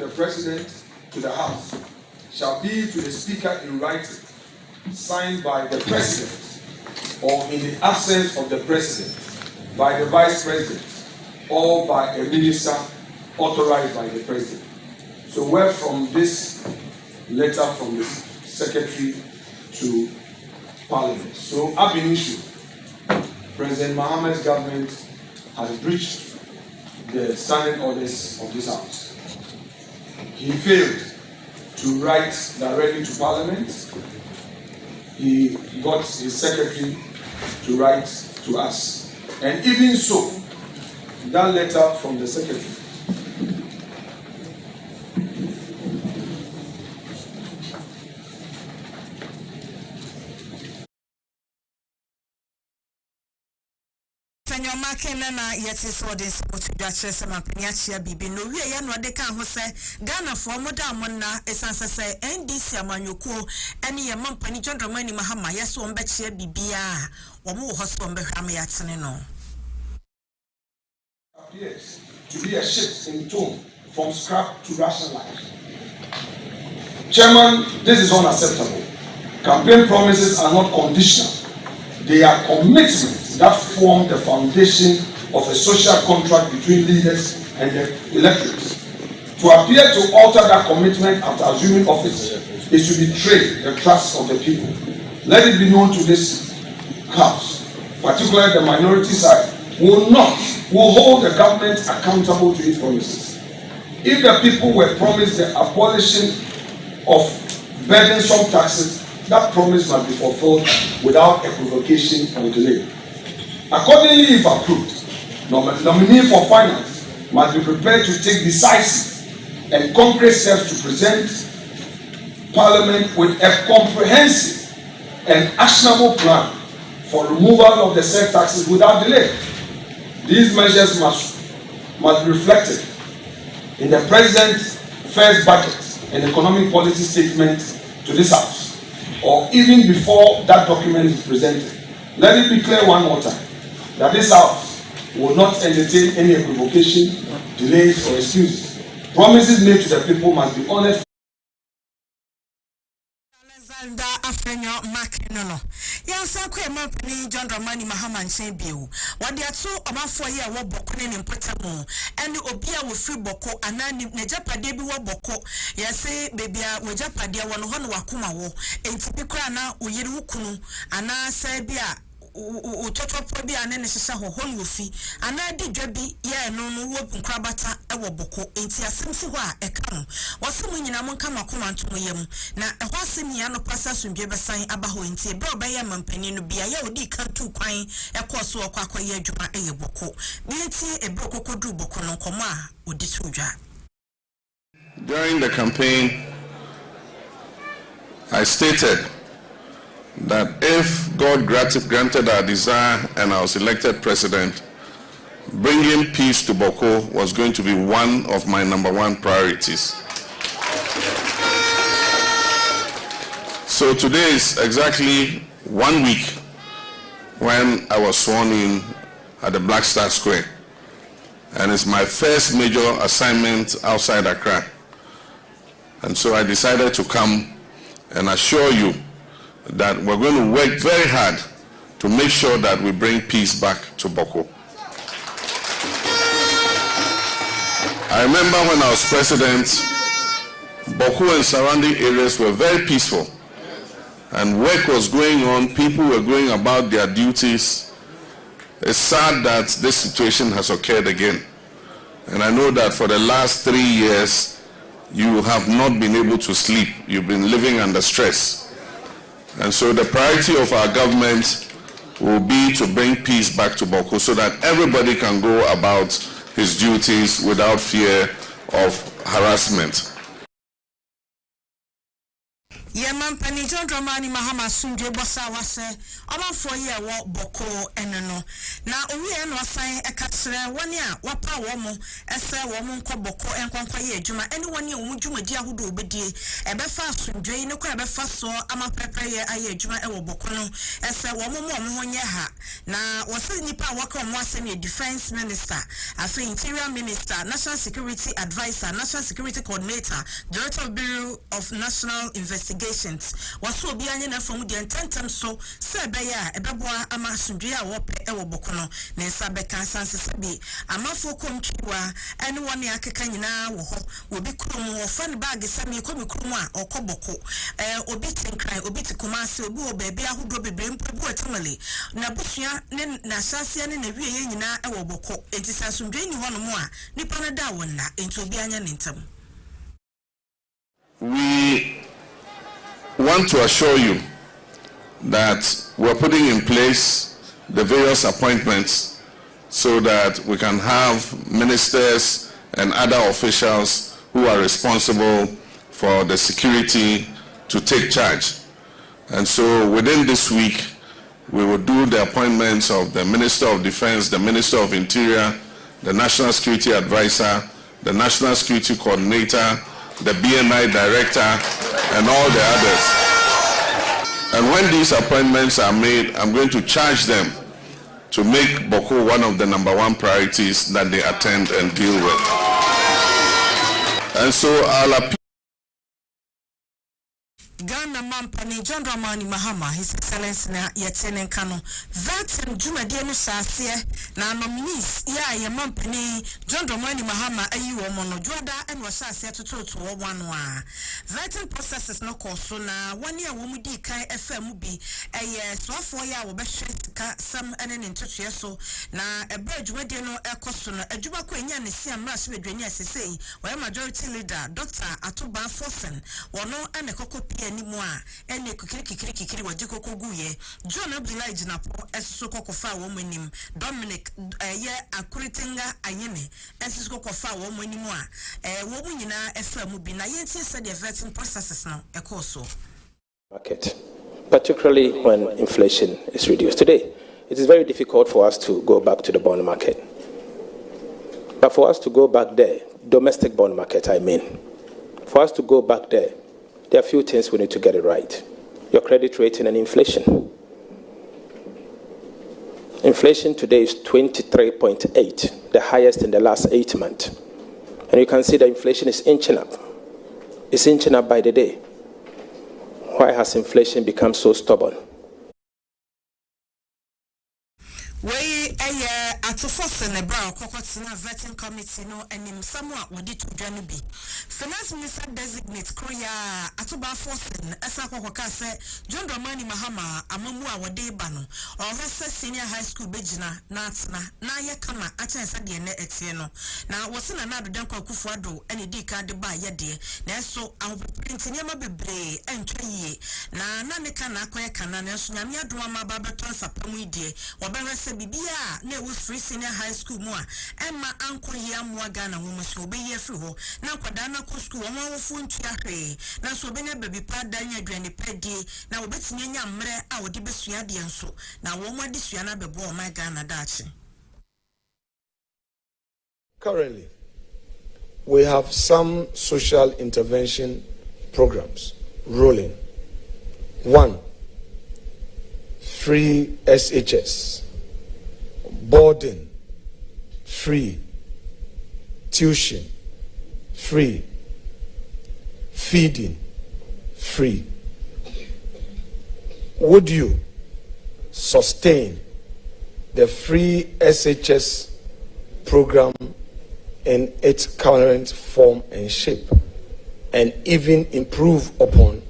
the President to the House shall be to the Speaker in writing, signed by the President, or in the absence of the President, by the Vice President, or by a minister authorized by the President. So we're from this letter from the Secretary to Parliament. So ab initio, President Mohammed's government has breached the standing orders of this House. He failed to write directly to Parliament. He got his secretary to write to us. And even so, that letter from the secretary Senyor Makenana yetis odis otudache se mapeniachia bibi no wie ya no de kan ho se Ghana for moda monna esanse se NDC amanyokuo ene ye mampani John Mahama yeso ombechia bibia wo mo ho so ombehwa me yatene no appears to be a shift in tone from scrap to rationalize. Chairman, this is unacceptable. Campaign promises are not conditional. They are commitments that form the foundation of a social contract between leaders and the electorate. To appear to alter that commitment after assuming office is to betray the trust of the people. Let it be known to this House, particularly the minority side, will hold the government accountable to its promises. If the people were promised the abolition of burdensome taxes, that promise must be fulfilled without equivocation or delay. Accordingly, if approved, nominee for finance must be prepared to take decisive and concrete steps to present Parliament with a comprehensive and actionable plan for removal of the said taxes without delay. These measures must be reflected in the President's first budget and economic policy statement to this House, or even before that document is presented. Let it be clear one more time that this House will not entertain any equivocation, delays, or excuses. Promises made to the people must be honest. Afenyo Makenano. Yansa kwe mampani John Mahama nchembiu. Wadi atu omafo ye wo boko ne mpotamo. Eni obia wo free boko anani nejapade bi wo boko. Yase bebia wejapade wono hono wakuma wo. Enti bikra na uyiri wukunu ana se bia utotopo bi ane ne hyehyɛ hohon wofi ana di dwa bi ye no wo nkrabata ewo boko enti asemsi ho a eka no wasemu nyina mo nkama koma ntomo yam na ɛho asem ya no pasa sundwe besan aba ho enti ebe obeye mampani no bia ye odi kantu kwan ɛkɔ so ɔkɔ akɔyɛ adwuma ɛyɛ boko bi enti ebe okokodu boko no nkomo a odi sudwa. During the campaign, I stated that if God granted our desire and I was elected president, bringing peace to Boko was going to be one of my #1 priorities. So today is exactly 1 week when I was sworn in at the Black Star Square, and it's my first major assignment outside Accra. And so I decided to come and assure you that we're going to work very hard to make sure that we bring peace back to Boko. I remember when I was president, Boko and surrounding areas were very peaceful, and work was going on, people were going about their duties. It's sad that this situation has occurred again. And I know that for the last 3 years, you have not been able to sleep. You've been living under stress. And so the priority of our government will be to bring peace back to Boko so that everybody can go about his duties without fear of harassment. Mampani John Dramani Mahama Sunday Bossa was for year walk boko eneno. Now we and was saying a catcher 1 year, wapa womo, woman boko and Quanquay Juma, anyone you Juma Dia who do bedi, a befa Sunday, no crab so ama prepare a Juma Bocono, woman 1 year ha. Now was a nipa work on was a defense minister, as interior minister, national security advisor, national security coordinator, director of Bureau of National Investigation. Was so be an from the intentum so Sabaya, a babua, a masundria, wope, a wobocono, Nesabeka Sansabi, a mafo conchiwa, and 1 year Kakana will be krum or fun bag is semi komikuma or koboko, obitin cry, obiti kumasi, obu, baby, who do be brain poor tamale, Nabusia, Nen Nasasian in a Vienna, a woboko, it is a sundrini one more, Nipanada one into Bianya Nintum. We want to assure you that we're putting in place the various appointments so that we can have ministers and other officials who are responsible for the security to take charge. And so within this week, we will do the appointments of the Minister of Defense, the Minister of Interior, the National Security Advisor, the National Security Coordinator, the BNI Director, and all the others. And when these appointments are made, I'm going to charge them to make Boko one of the #1 priorities that they attend and deal with. And so I'll appeal. Ghana Mampani John Dramani Mahama, His Excellency na Yetenen Kano. That and Juma Demu Sasia, na nominees, ya Mampani John Dramani Mahama, ayu mono Joda and Wasasia to 1 That processes no cost so na 1 year womudi kai FM be a year so 4 year will be some and an into so na a bridge where they no air cost a Juba Quenya and Siam Rash with Denia say, where majority leader Dr. Atuba Fossen, or no and a cocoa anymore, and a kikiri wajiko guye, John Abdullah Jinapo, as Sokofa woman him, Dominic, a Kuritinga Ayene, as Sokofa woman anymore, a woman in our FM would be Nayan said the vetting processes now, a course. Market, particularly when inflation is reduced. Today, it is very difficult for us to go back to the bond market. But for us to go back there, domestic bond market, I mean, for us to go back there, there are a few things we need to get it right. Your credit rating and inflation. Inflation today is 23.8, the highest in the last 8 months. And you can see that inflation is inching up. It's inching up by the day. Why has inflation become so stubborn? At force and a brown cocotina vetting committee no and him somewhat would it to Janubi. Finance Minister designate Korea Atuba Forsen, Esakokase, John Dramani Mahama, Amamua Wade Bano, or Hessa Senior High School Bejina, Natsna, Naya Kama, Acha Sadiane Etieno. Now was in another Danko Kufuado, any deka de ba yade, Neso, I'll be printing Yama Bebre, and Traye, Nanakana Koyakana, Sunyamia Drama Babaton Sapamidi, Wabara Bibia, ne was free senior high school more, Emma Uncle Yamwa Ghana woman so be ye through. Now Padana co school, one phone to Yahre. Now so be baby pad Daniel Granny Peddy. Now bets Nya Mre, our debes Yadian so. Now one this Yana bebo my Ghana Dachi. Currently, we have some social intervention programs rolling. 1, free SHS. Boarding, free. Tuition, free. Feeding, free. Would you sustain the free SHS program in its current form and shape, and even improve upon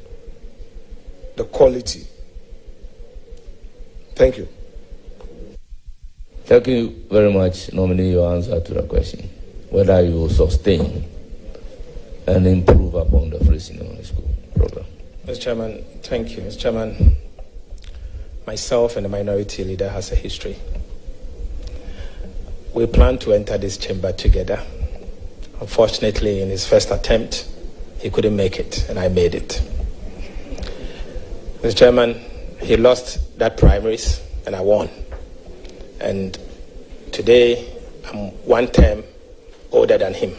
the quality? Thank you. Thank you very much. Nominee, your answer to the question, whether you will sustain and improve upon the free senior high school program. Mr. Chairman, thank you. Mr. Chairman, myself and the minority leader has a history. We plan to enter this chamber together. Unfortunately, in his first attempt, he couldn't make it, and I made it. Mr. Chairman, he lost that primaries and I won. And today, I'm 1 term older than him.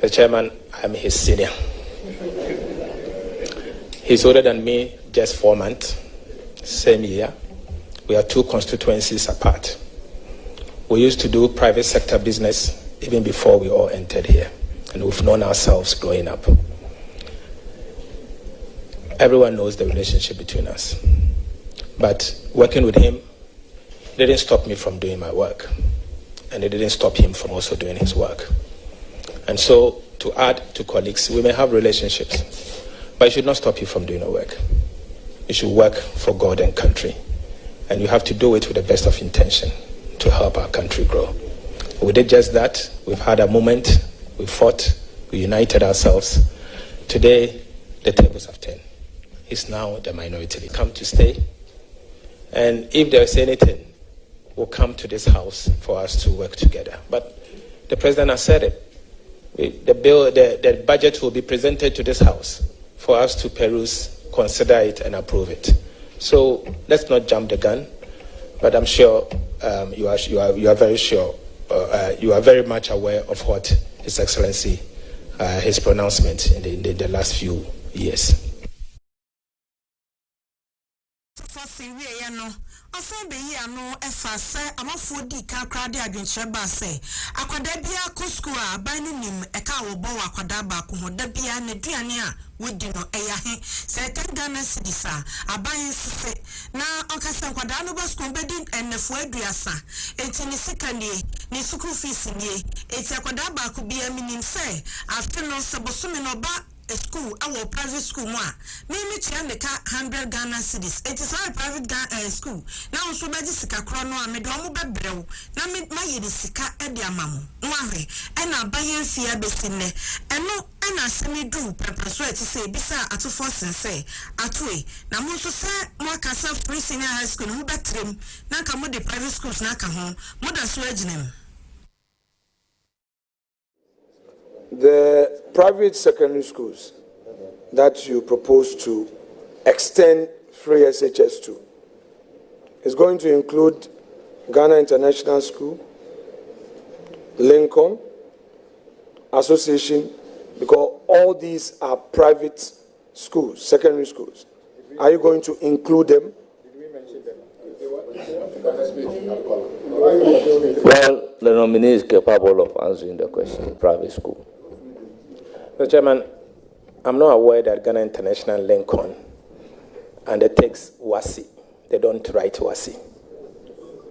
Mr. Chairman, I'm his senior. He's older than me just 4 months, same year. We are 2 constituencies apart. We used to do private sector business even before we all entered here, and we've known ourselves growing up. Everyone knows the relationship between us. But working with him didn't stop me from doing my work, and it didn't stop him from also doing his work. And so, to add to colleagues, we may have relationships, but it should not stop you from doing your work. You should work for God and country, and you have to do it with the best of intention to help our country grow. We did just that. We've had a moment, we fought, we united ourselves. Today, the tables have turned. He's now the minority. Come to stay, and if there's anything, we'll come to this house for us to work together. But the president has said it. The budget will be presented to this house for us to peruse, consider it, and approve it. So let's not jump the gun. But I'm sure you are very sure. You are very much aware of what His Excellency, his pronouncement in the last few years. Afa be yi ano efa se amafo di ka krade adwenche ba se akwada bia ko school a ban nim e ka wo bo akwada ba ko ho da bia na duane a wodi no eya he se Ghana cedis a aban sise na onkasa akwada no ba school be di enefo aduasa enti ni sikanie ni school fees nie enti akwada ba ko bia minim se after no se bosome no ba a school, our private school, maybe Chianeka 100 Ghana cedis. It is our private school. Now, so by Jessica Chrono, I made one brew. Now, make my Yedisica at the Amamu. Why? And I buy a fear besine. And no, and I semi do, persuade to say, Bissa at 2 force and say, at way. Now, most of say, Marcasa free senior high school, who better him. Now, come with the private schools, now come home. More than swedging him. The private secondary schools that you propose to extend free SHS to is going to include Ghana International School, Lincoln, Association, because all these are private schools, secondary schools. Are you going to include them? Well, the nominee is capable of answering the question. Private school. Mr. Chairman, I'm not aware that Ghana International Lincoln undertakes WASI. They don't write WASI.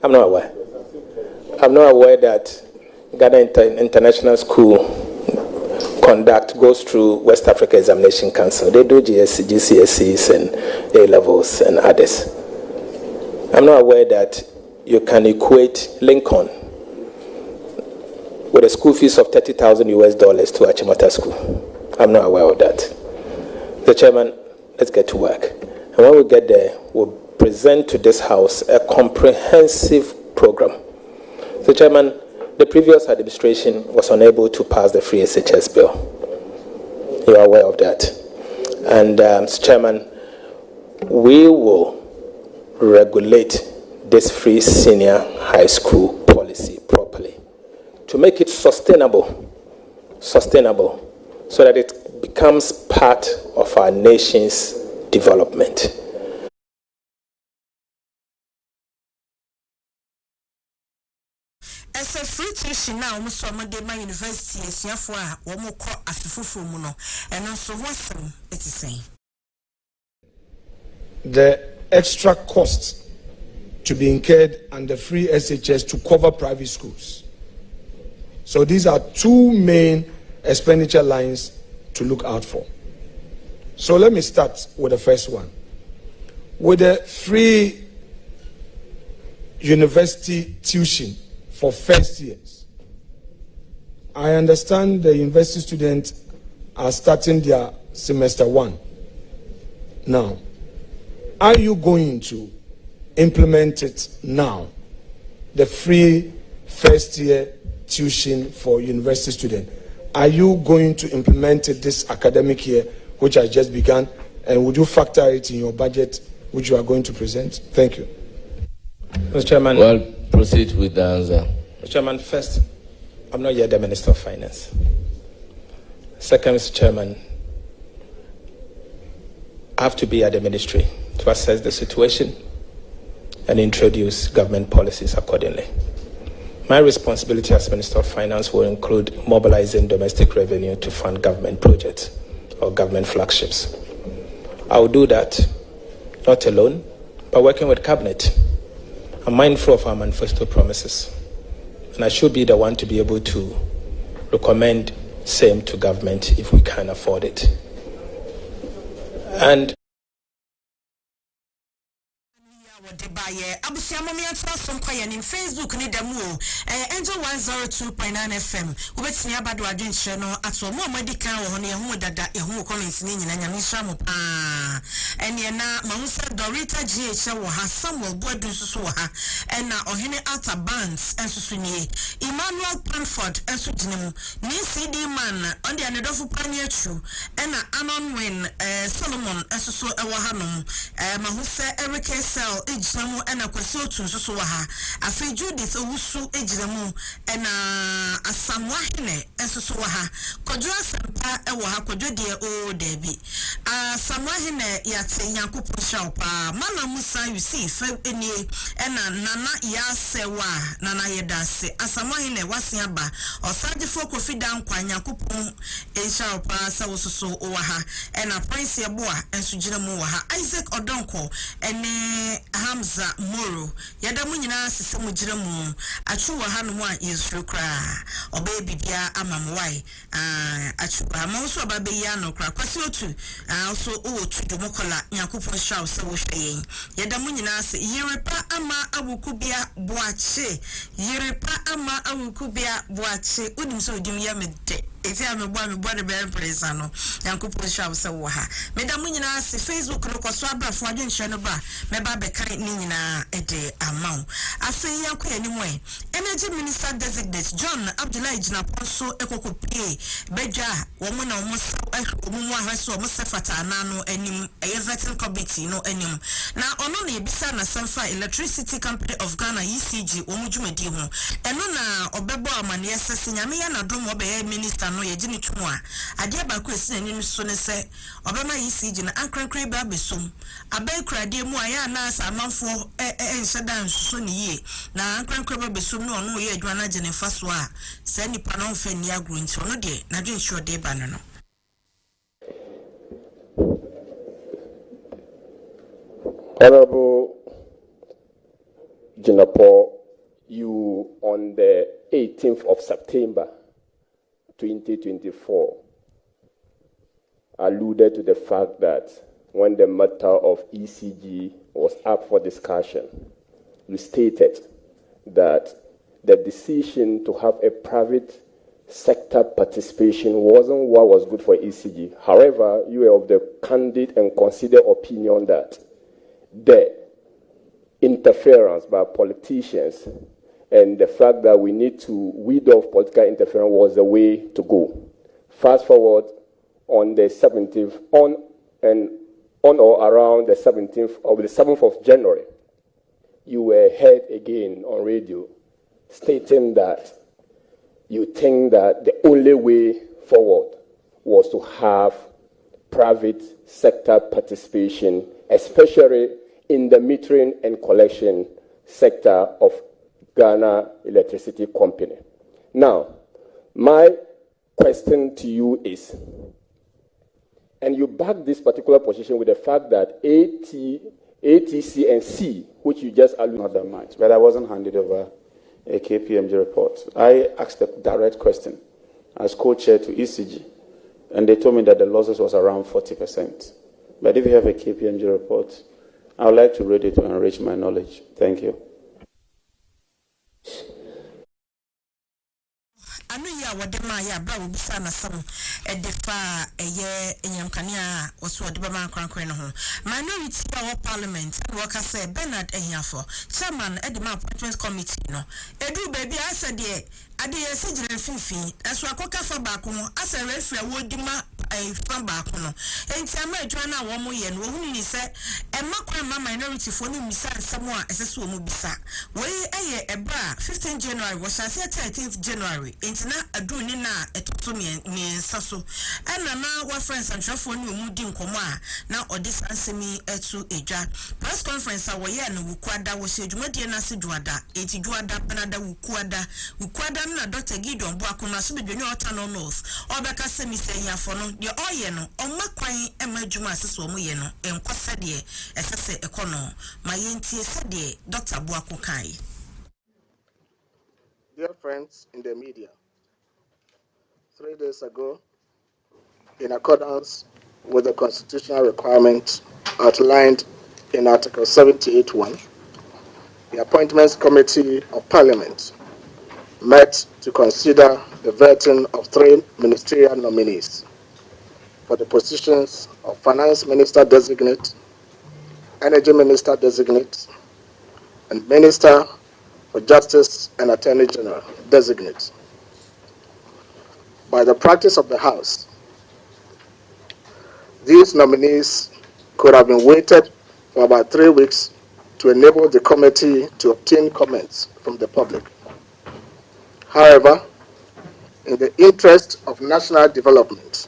I'm not aware. I'm not aware that Ghana International School goes through West Africa Examination Council. They do GCSEs and A-levels and others. I'm not aware that you can equate Lincoln with a school fees of $30,000 to Achimota School. I'm not aware of that. The Chairman, let's get to work. And when we get there, we'll present to this House a comprehensive program. The Chairman, the previous administration was unable to pass the free SHS bill. You are aware of that. And, Mr. Chairman, we will regulate this free senior high school policy properly to make it sustainable, so that it becomes part of our nation's development. As a free tuition now, almost from my university, as you for one more crop after full muno, and also what's it is saying. The extra cost to be incurred under free SHS to cover private schools. So these are 2 main expenditure lines to look out for. So let me start with the first one. With the free university tuition for first years, I understand the university students are starting their semester 1. Now, are you going to implement it now? The free first year tuition for university students. Are you going to implement it this academic year, which has just begun, And would you factor it in your budget, which you are going to present? Thank you. Mr. Chairman. Well, proceed with the answer. Mr. Chairman, first, I'm not yet the Minister of Finance. Second, Mr. Chairman, I have to be at the ministry to assess the situation and introduce government policies accordingly. My responsibility as Minister of Finance will include mobilizing domestic revenue to fund government projects or government flagships. I will do that not alone, but working with Cabinet. I'm mindful of our manifesto promises, and I should be the one to be able to recommend same to government if we can afford it. And Facebook ni demo Angel 102.9 FM ubetini abado adwenche no ato mo medical wo ne hu dada ehu comments ni nyina nyame hram pa ene na mahusa Dorita GH wo ha Samuel Boadu susu wo ha ena ohene Alta Bands ensusu nie Emmanuel Panford ensu dinemu ni CD man on the anedofu pani achu ena Anon Win Solomon ensusu e wo hanom mahusa Eric Sel ejiramu ena kwesi otu susu wo ha afi Judith owusu ejiramu ena asamwahene ensusu wo ha kodwo asampa e wo ha kodwo de o debi asamwahene yate nyankopon shawpa mana musa yusi fe eni ena nana yasewa nana yedase asamwahene wasiaba osagefo kofidan kwa nyankopon shawpa sawososo wo ha ena prince yeboa ensu jiramu wo ha Isaac Odonko ene Hamza Moro yadamu nyina sisemu jiramu achu wo ha no a yesu kra oba bibia amamwai achu ama so oba be ya no kra kwasi otu so o tudu mokola nyankopon shaw se wo hweye yadamu nyina se yerepa ama awukubia boache yerepa ama awukubia boache udim so udim ya mede eti amebua de be presa no nyankopon shaw se wo ha medamu nyina se Facebook no kwaso abrafo adwenhwe no ba meba be kan ni nyina ede amau afi yanko animu energy minister designate John Abdullahi Jinaponso ekokopie bedwa wo mu na wo mu ahweso wo sefata anano anim vetting committee no anim na ono na ebisa na Sanfa Electricity Company of Ghana ECG wo mu dwumadi ho eno na obebo amane yesese nyame ya na dom obe minister no ye gini tumu a ade ba ko esi anim so ne se obema ECG na ankrankran ba besom abai krade mu aya na asamanfo enhyeda nsuso ne ye na ankrankran ba besom no ono ye adwana gene faso a se nipa no mfa ni agro nti ono de na dwen sure de ba no no. Honorable Jinapo, you on the 18th of September 2024 alluded to the fact that when the matter of ECG was up for discussion, you stated that the decision to have a private sector participation wasn't what was good for ECG. However, you were of the candid and considered opinion that the interference by politicians and the fact that we need to weed off political interference was the way to go. Fast forward on the 17th, on or around the 17th of the 7th of January, you were heard again on radio stating that you think that the only way forward was to have private sector participation, especially in the metering and collection sector of Ghana Electricity Company. Now, my question to you is, and you back this particular position with the fact that ATC and C, which you just alluded not that much, but I wasn't handed over a KPMG report. I asked a direct question as co-chair to ECG, and they told me that the losses was around 40%. But if you have a KPMG report, I would like to read it to enrich my knowledge. Thank you. Anu ya wadema ya bra obisa na sam edefa eye enyamkania waso wadeba man kwankwan no ho minority our parliament worker say Bernard Ehiafo chairman edema appointment committee no edu baby asa de ade yesi gire finfin aso akoka fa ba ko asa refre wodima from back no enti amadwa na wo mo ye no ohunu ni se emakwa ma minority fo no misa nsemo a esese wo mo bisa we eye ebra 15 January was say 13th January enti na adu ni na etoto mi nsaso ana na wa friends and trafo ni omu di nkomo a na odis ansemi etu edwa press conference a wo ye no wukwada wo se dwumade na se dwada enti dwada panada wukwada na Dr. Gideon Boako na so bedwani otano north obeka se mi se yafo no de oye no omakwan emadwuma asese omo ye no enkwasa de esese ekono ma yentie se de Dr. Boako kai. Dear friends in the media, 3 days ago, in accordance with the constitutional requirements outlined in Article 78(1), the Appointments Committee of Parliament met to consider the vetting of 3 ministerial nominees for the positions of Finance Minister Designate, Energy Minister Designate, and Minister for Justice and Attorney General Designate. By the practice of the House, these nominees could have been waited for about 3 weeks to enable the committee to obtain comments from the public. However, in the interest of national development,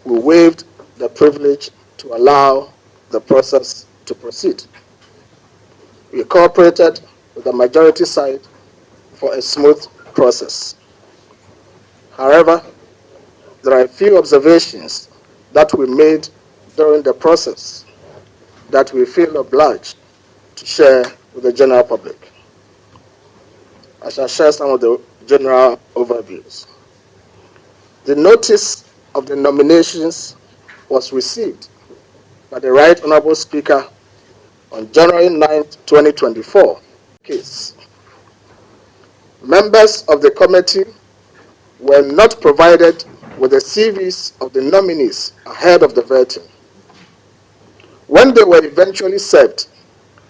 we waived the privilege to allow the process to proceed. We cooperated with the majority side for a smooth process. However, there are a few observations that we made during the process that we feel obliged to share with the general public. I shall share some of the general overviews. The notice of the nominations was received by the Right Honorable Speaker on January 9, 2024. Case. Members of the committee were not provided with the CVs of the nominees ahead of the vetting. When they were eventually served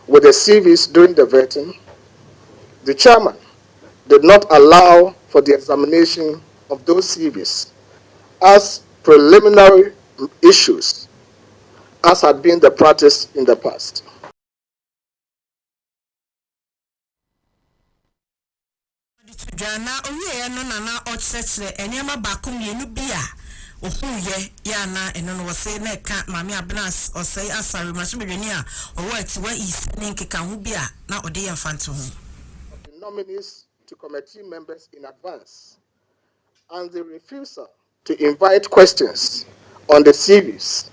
with the CVs during the vetting, the chairman did not allow for the examination of those CVs as preliminary issues, as had been the practice in the past. Jana owie no na ochechre enyema bakum yenu bia ohuye ya na eno no wose na ka mame abnas osei asari masubedwani a owo atiwa isene nkeka hu bia na ode ye mfanto hu. The nominees to committee members in advance and the refusal to invite questions on the CVs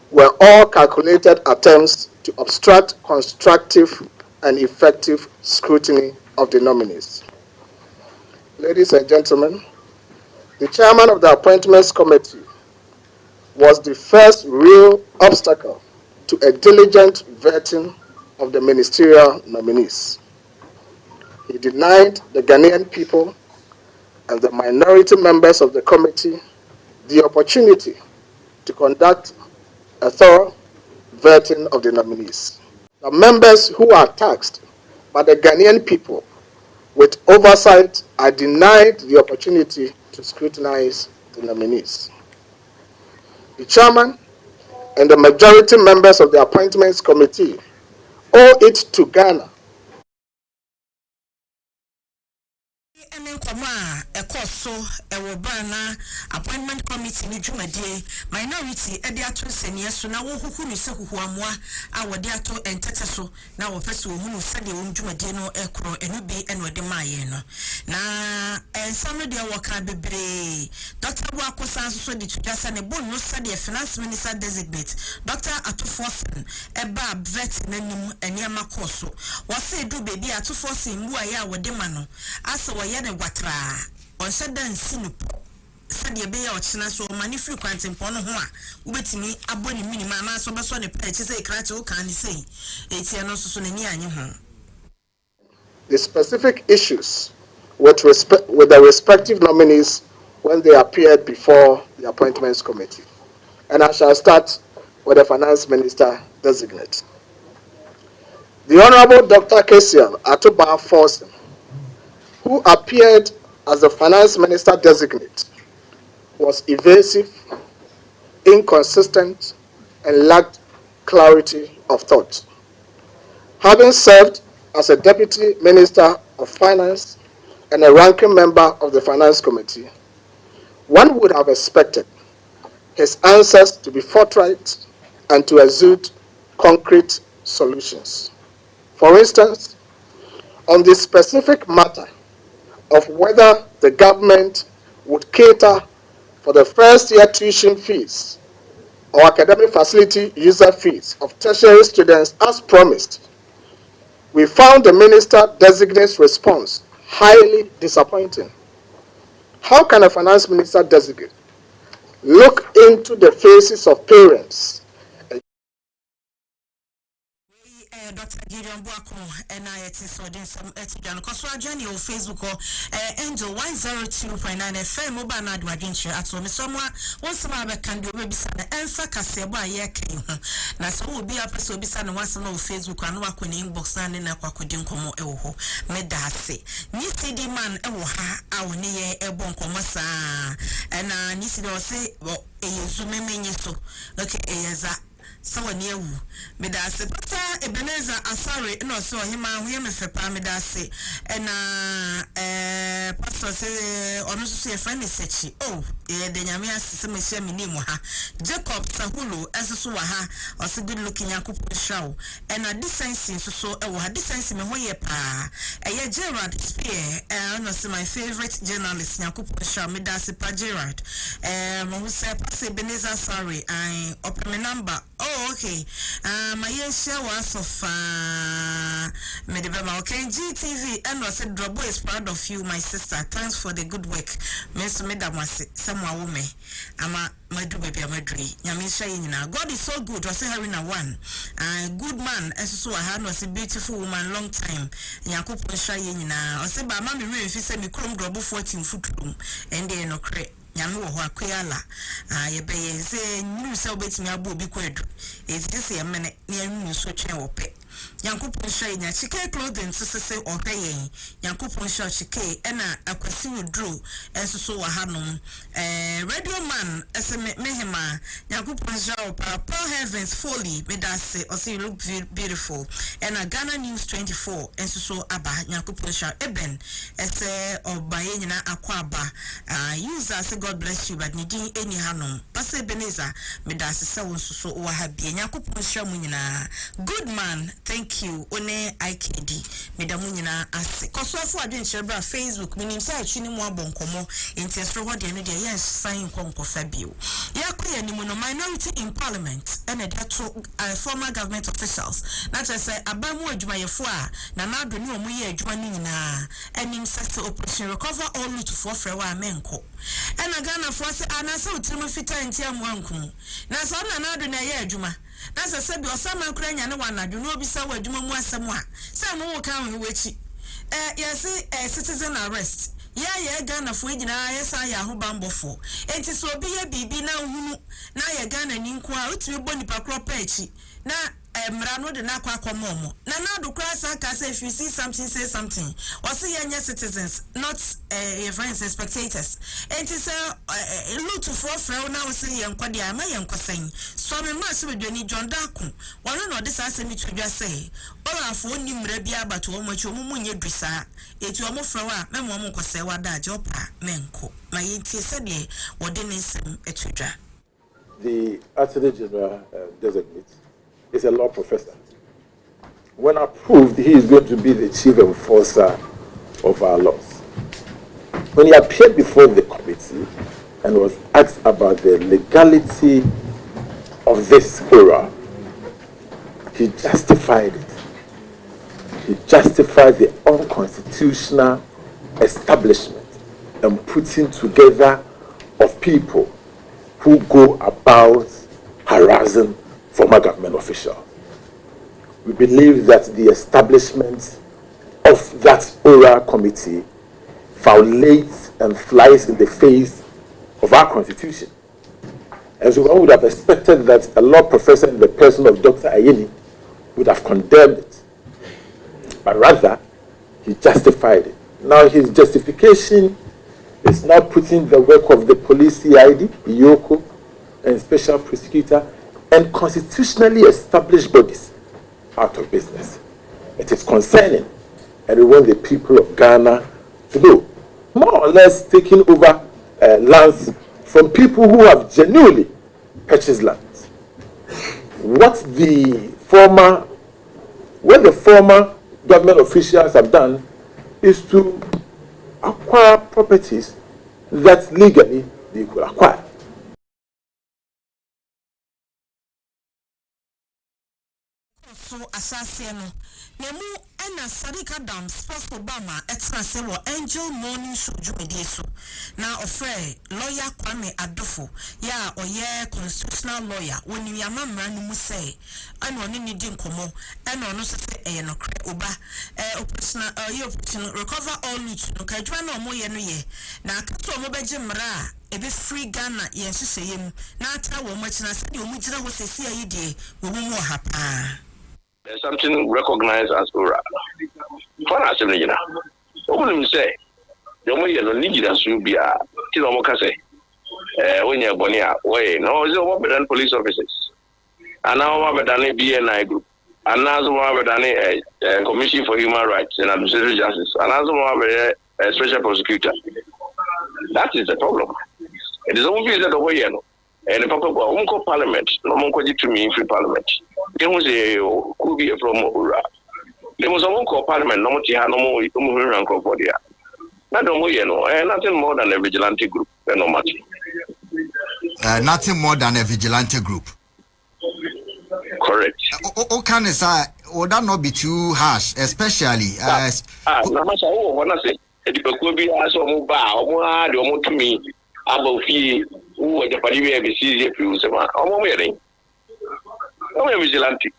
were all calculated attempts to obstruct constructive and effective scrutiny of the nominees. Ladies and gentlemen, the chairman of the Appointments Committee was the first real obstacle to a diligent vetting of the ministerial nominees. He denied the Ghanaian people and the minority members of the committee the opportunity to conduct a thorough vetting of the nominees. The members who are taxed by the Ghanaian people with oversight are denied the opportunity to scrutinize the nominees. The chairman and the majority members of the Appointments Committee owe it to Ghana Appointment committee ni dwumade minority ede ato senia so na wo huhu ni se huhu amoa a wode ato entete so na wo pese wo hunu se de wo dwumade no ekro enu bi eno de maaye no na ensam de wo ka bebre Dr. Boako Sanso so de tudasa ne bon no se de finance minister designate Dr. Atufosen eba vet nanim eniama koso wo se du bebi Atufosen mu aye a wode ma no ase wo ye ne gwatra on said dan sinupo said ye be ya ochina so mani free quantum pono ho a ubetimi aboni minima na so beso ne page say krate o kan say etia no so ne ni anye ho. The specific issues with the respective nominees when they appeared before the Appointments Committee. And I shall start with the Finance Minister Designate. The Honorable Dr. Kesiel Atuba Forsen, who appeared as the Finance Minister Designate, was evasive, inconsistent, and lacked clarity of thought. Having served as a Deputy Minister of Finance and a ranking member of the Finance Committee, one would have expected his answers to be forthright and to exude concrete solutions. For instance, on the specific matter of whether the government would cater for the first-year tuition fees or academic facility user fees of tertiary students as promised, we found the minister-designate's response highly disappointing. How can a finance minister-designate look into the faces of parents? Dr. Gideon Buako and I saw this because we're joining on Facebook or Angel 102.9 FM mobile nad wadinche at so somewhere once my can do maybe sana answer kaseba ye ken na so will be a person be sana once on Facebook and work on inbox and na kwakudin komo ewo medase ni CD man ewo ha awoni ye ebon komo sa and ni CD say eyezume menye so okay eyeza sawa ni ewu medase pata Ebenezer Asare no so Ohemaa hu me fepa medase na pastor say onu so e friend sechi oh de nyame asese me hia me nimu ha Jacob Sahulu esoso wa ha o se good looking yakupon show na decency so e wo ha decency me ho ye pa eye Gerard Spear no say my favorite journalist yakupon show medase pa Gerard mo hu say pastor Ebenezer Asare I open my number. Oh, okay. My share was of Medibama. Okay, GTV and was said Drobo is proud of you, my sister. Thanks for the good work. Miss Madam was somewhere woman. Ama Madu baby Amadri. Yamisha Yina. God is so good. Was having a one. Good man. As so I had was a beautiful woman long time. Yakup Shayina. I said, but Mammy, if you send me Chrome Drobo 14 foot room and they no crate. Nyame wo ho akoyala ye be ye se nyu se obetimi abo bi kwadu ezisi ye mene ne anyu so twen wo pe Yankopon hwe nya chike clothing so se ohwe yen Yankopon hwe chike ena akwasi wodro enso so wa hanom radio man eseme mehema Yankopon hwe Paul Heavens Foley medase o say you look beautiful ena Ghana News 24 enso so aba Yankopon hwe eben ese obaye nyina akwaba user God bless you but nidin eni hanom pase Ebenezer medase se wonso so wa ha bia Yankopon hwe mu nyina good man. Thank you. One IKD. Medamunyina ase. Kosofo adwenche bra Facebook minim say atwini mu abonkomo intestro ho de no de yes sign konkofa bio. Yakoya ni no minority in parliament and that former government officials. Not just say abamu adwumayefo a na na do ni omu ye adwuma ni nyina enim sese operation recover all loot for frewa amenko. And Ghana for say anase otimu fita ntia mu ankum. Na so na do na ye adwuma. That's a said, or some Ukrainian one, I do not be so where you want someone. Some will come with you. Yes, a citizen arrest. Yeah, Ghana for you, yes, I am who bambo for. It is so be a baby now who now Ghana and inquire to your bonny packropechi. Now, Mrano de Nakwa Momo. Now, do class if you see something, say something. Or see your citizens, not your friends and spectators. And it is a loot to four flow now say and Quadia, my uncle saying. So I'm a master with Johnny John Daku. One or this asked me to just say, all our phone you rebia but to almost your munya brissa. It you almost flower, my mom could say what that job, menko. My auntie said, ye, what didn't seem a tutor. The Attorney General designate is a law professor. When approved, he is going to be the chief enforcer of our laws. When he appeared before the committee and was asked about the legality of this order, he justified it. He justified the unconstitutional establishment and putting together of people who go about harassing former government officials. We believe that the establishment of that oral committee violates and flies in the face of our constitution. And so one would have expected that a law professor in the person of Dr. Ayeni would have condemned it. But rather, he justified it. Now his justification is now putting the work of the police CID, Yoko, and special prosecutor, and constitutionally established bodies out of business. It is concerning, and we want the people of Ghana to know, more or less taking over lands from people who have genuinely purchased lands. What the former government officials have done is to acquire properties that legally they could acquire. So asasieno nemu ena Sadika Dams Sports Obama etra se wo Angel Morning Show jumedie so na ofre lawyer Kwame Adofo ya oye constitutional lawyer woni yama mrani mu se ana oni ni di nkomo ana ono se eye no kre oba optional optional recover all loot no ka dwa na omo ye no ye na akato omo beje mra ebe free Ghana ye hyehyeye mu na ata wo machina se de omu gira ho sesi ayi de wo mu hapa. There's something recognized as oral. For us, you know, what say? The way you need us to be a Tilomocase. When you're Bonia, way, no, it's over than police officers. And now over than a BNI group. And now over than a Commission for Human Rights and Administrative Justice. And now over a special prosecutor. That is the problem. It is obvious that the way you know. And the Papa Parliament, no one to me in free Parliament. There was a could be from Ura. There was a local Parliament, no more Tiano, no for there. Not nothing more than a vigilante group, no matter. Nothing more than a vigilante group. Correct. Can would that not be too harsh, especially as no matter what I say, it could be as a mobile, to me about fee. Who are the party we have seized a I'm vigilantes.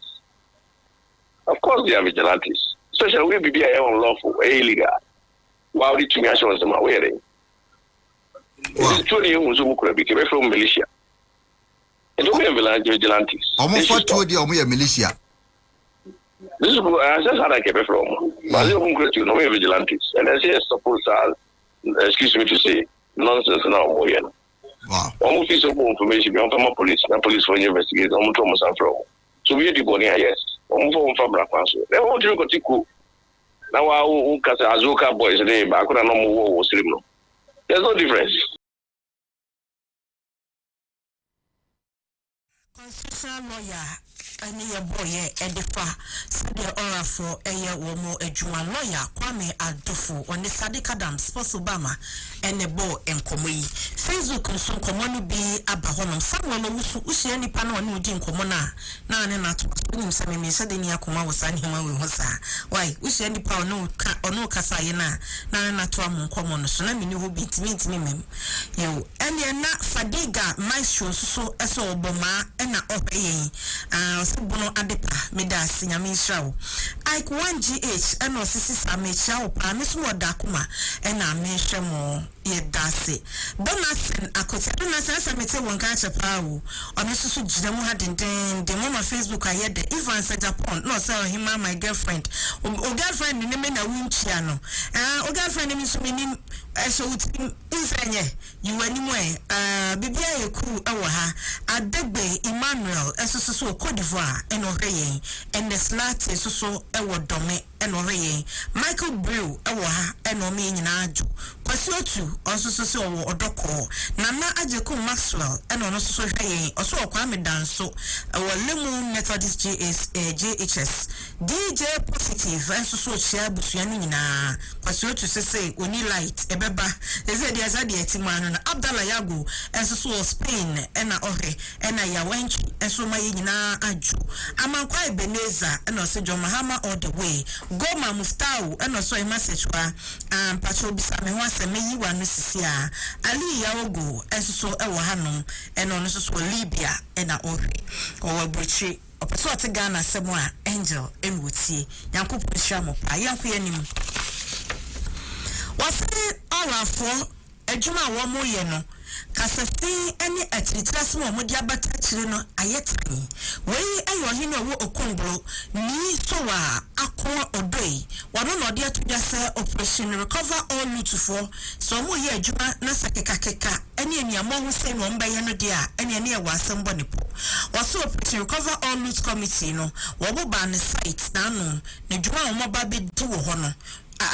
Of course, they are vigilantes. Social will be unlawful, illegal. While the two nations are wearing. It is 20 years who could become from militia. And don't be vigilantes. Almost 40 militia. This is how I came from. But you don't know vigilantes. And I say, suppose, excuse me to say, nonsense now. Wow. Almost piece of information beyond from police, and police for investigate almost Thomas and Fro. So we are the Bonia, yes. Almost from Black Council. They want to go to cook. Now, who cast Azuka boys name, but I couldn't know more was criminal. There's no difference. Constitutional lawyer, any boy, Edifa, Sadia Ora for a year or more a Juan lawyer, Kwame Adofo, on the Sadika Dams Sports Obama, and a boy and Komui. Facebook and some common be Abahonum, someone who see any panel and Udin Komona. Now, and not some said in Yakuma was an him with why, we see any power no Casayana, now and not one common, so let me know who beat me. You and you're not Fadiga, my show so as Obama and not obeying. Bono Adepa, Medas, Yamisha. Ike 1GH, and no sisters are made show, Pamis more Dakuma, and I mention more. Yedase Donasen akotia Donasen samete wankacha pawo ono susu jidemu hadden the mama Facebook ayede even say Japan no say Ohemaa my girlfriend o girlfriend ni me na winchia no o girlfriend ni so menim so utim insanye you anymore bibia yeku ewo ha Adegbe Emmanuel esoso Cote d'Ivoire eno hreyen and the slate soso ewo dome eno hreyen Michael Brew ewo ha eno me nyina aju kwasi otu also so odoko Nana Ajeku Maxwell and on also hreyen also Kwame Danso Lemu Methodist JHS DJ Positive and so share busuanu nyina kwasi otu say oni light ebeba eze dia za dia timanu na Abdallah Yago and so Spain and ohe and ya wenchi and so my nyina aju amankwa Ebeneza and also John Mahama all the way Goma Muftau and also a message wa patrol bisa me ho aseme yiwa no sisia Ali Yawogo eso ewo hanom and on so Libya and ohe or brichi opeso ate Ghana semo a Angel enwutie Yankopon hwamo pa yanko yanim wase all afo adwuma wo mo ye no kasafi any atritras mo modi abata chire no ayetani wei ayo hino wo okonbro ni so wa akwa odoi wano no de atuja se operation recover all loot for so mo ye adwuma na sakeka ene eniamo ho se no mba ye no de a ene ene e wasem bonipo waso operation recover all loot committee no wo bo ba ne site na no ne dwuma mo ba be di wo ho no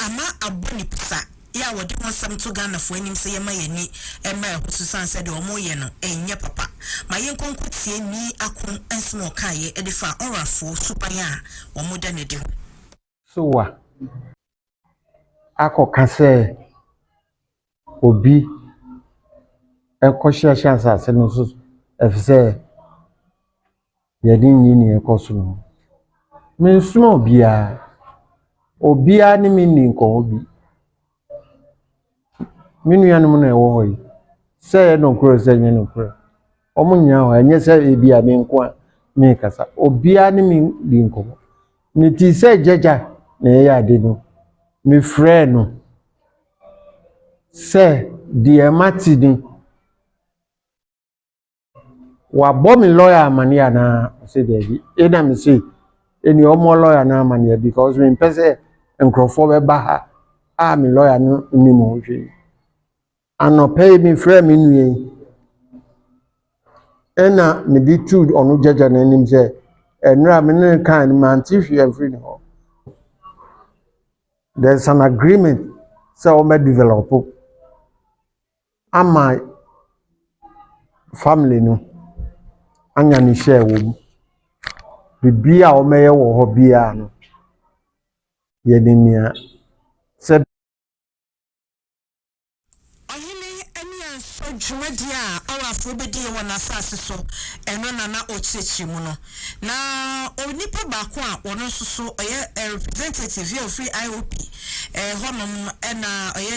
ama aboni pisa ya wodi mo sam to Ghana fo anim se yema yani ema hususan se de omo ye no enye papa ma yen konkotie ni akon ensmo kaye edifa orafo supanya omo da ne de so wa akoka se obi enkohia chance se no so efise yedin yini ekoso no me suno obia ni mi ni nko obi minuanum na ewo hoyi se no kro se nye no kro omunya ho enye se ebia me nko a me kasa obia ni mi di nko ni ti se jeja na ye ade no me frɛ no se die mati ni wa bo mi lawyer amania na se dey ena me say eni omo lawyer na amania because me pese nkrofo be ba ha mi lawyer no ni mo hwe anope mi frɛ me nue ena me di tude onu jeja na nim se enra me ne kan man ti hwe free no there's an agreement so we develop ama family no anya ni share wo bibia o meye wo ho bia no ye ni mia se Jumadia our phobia one assassin so and nana ochichi muno. Now onipa bakwa one so a representative of free IOP honum and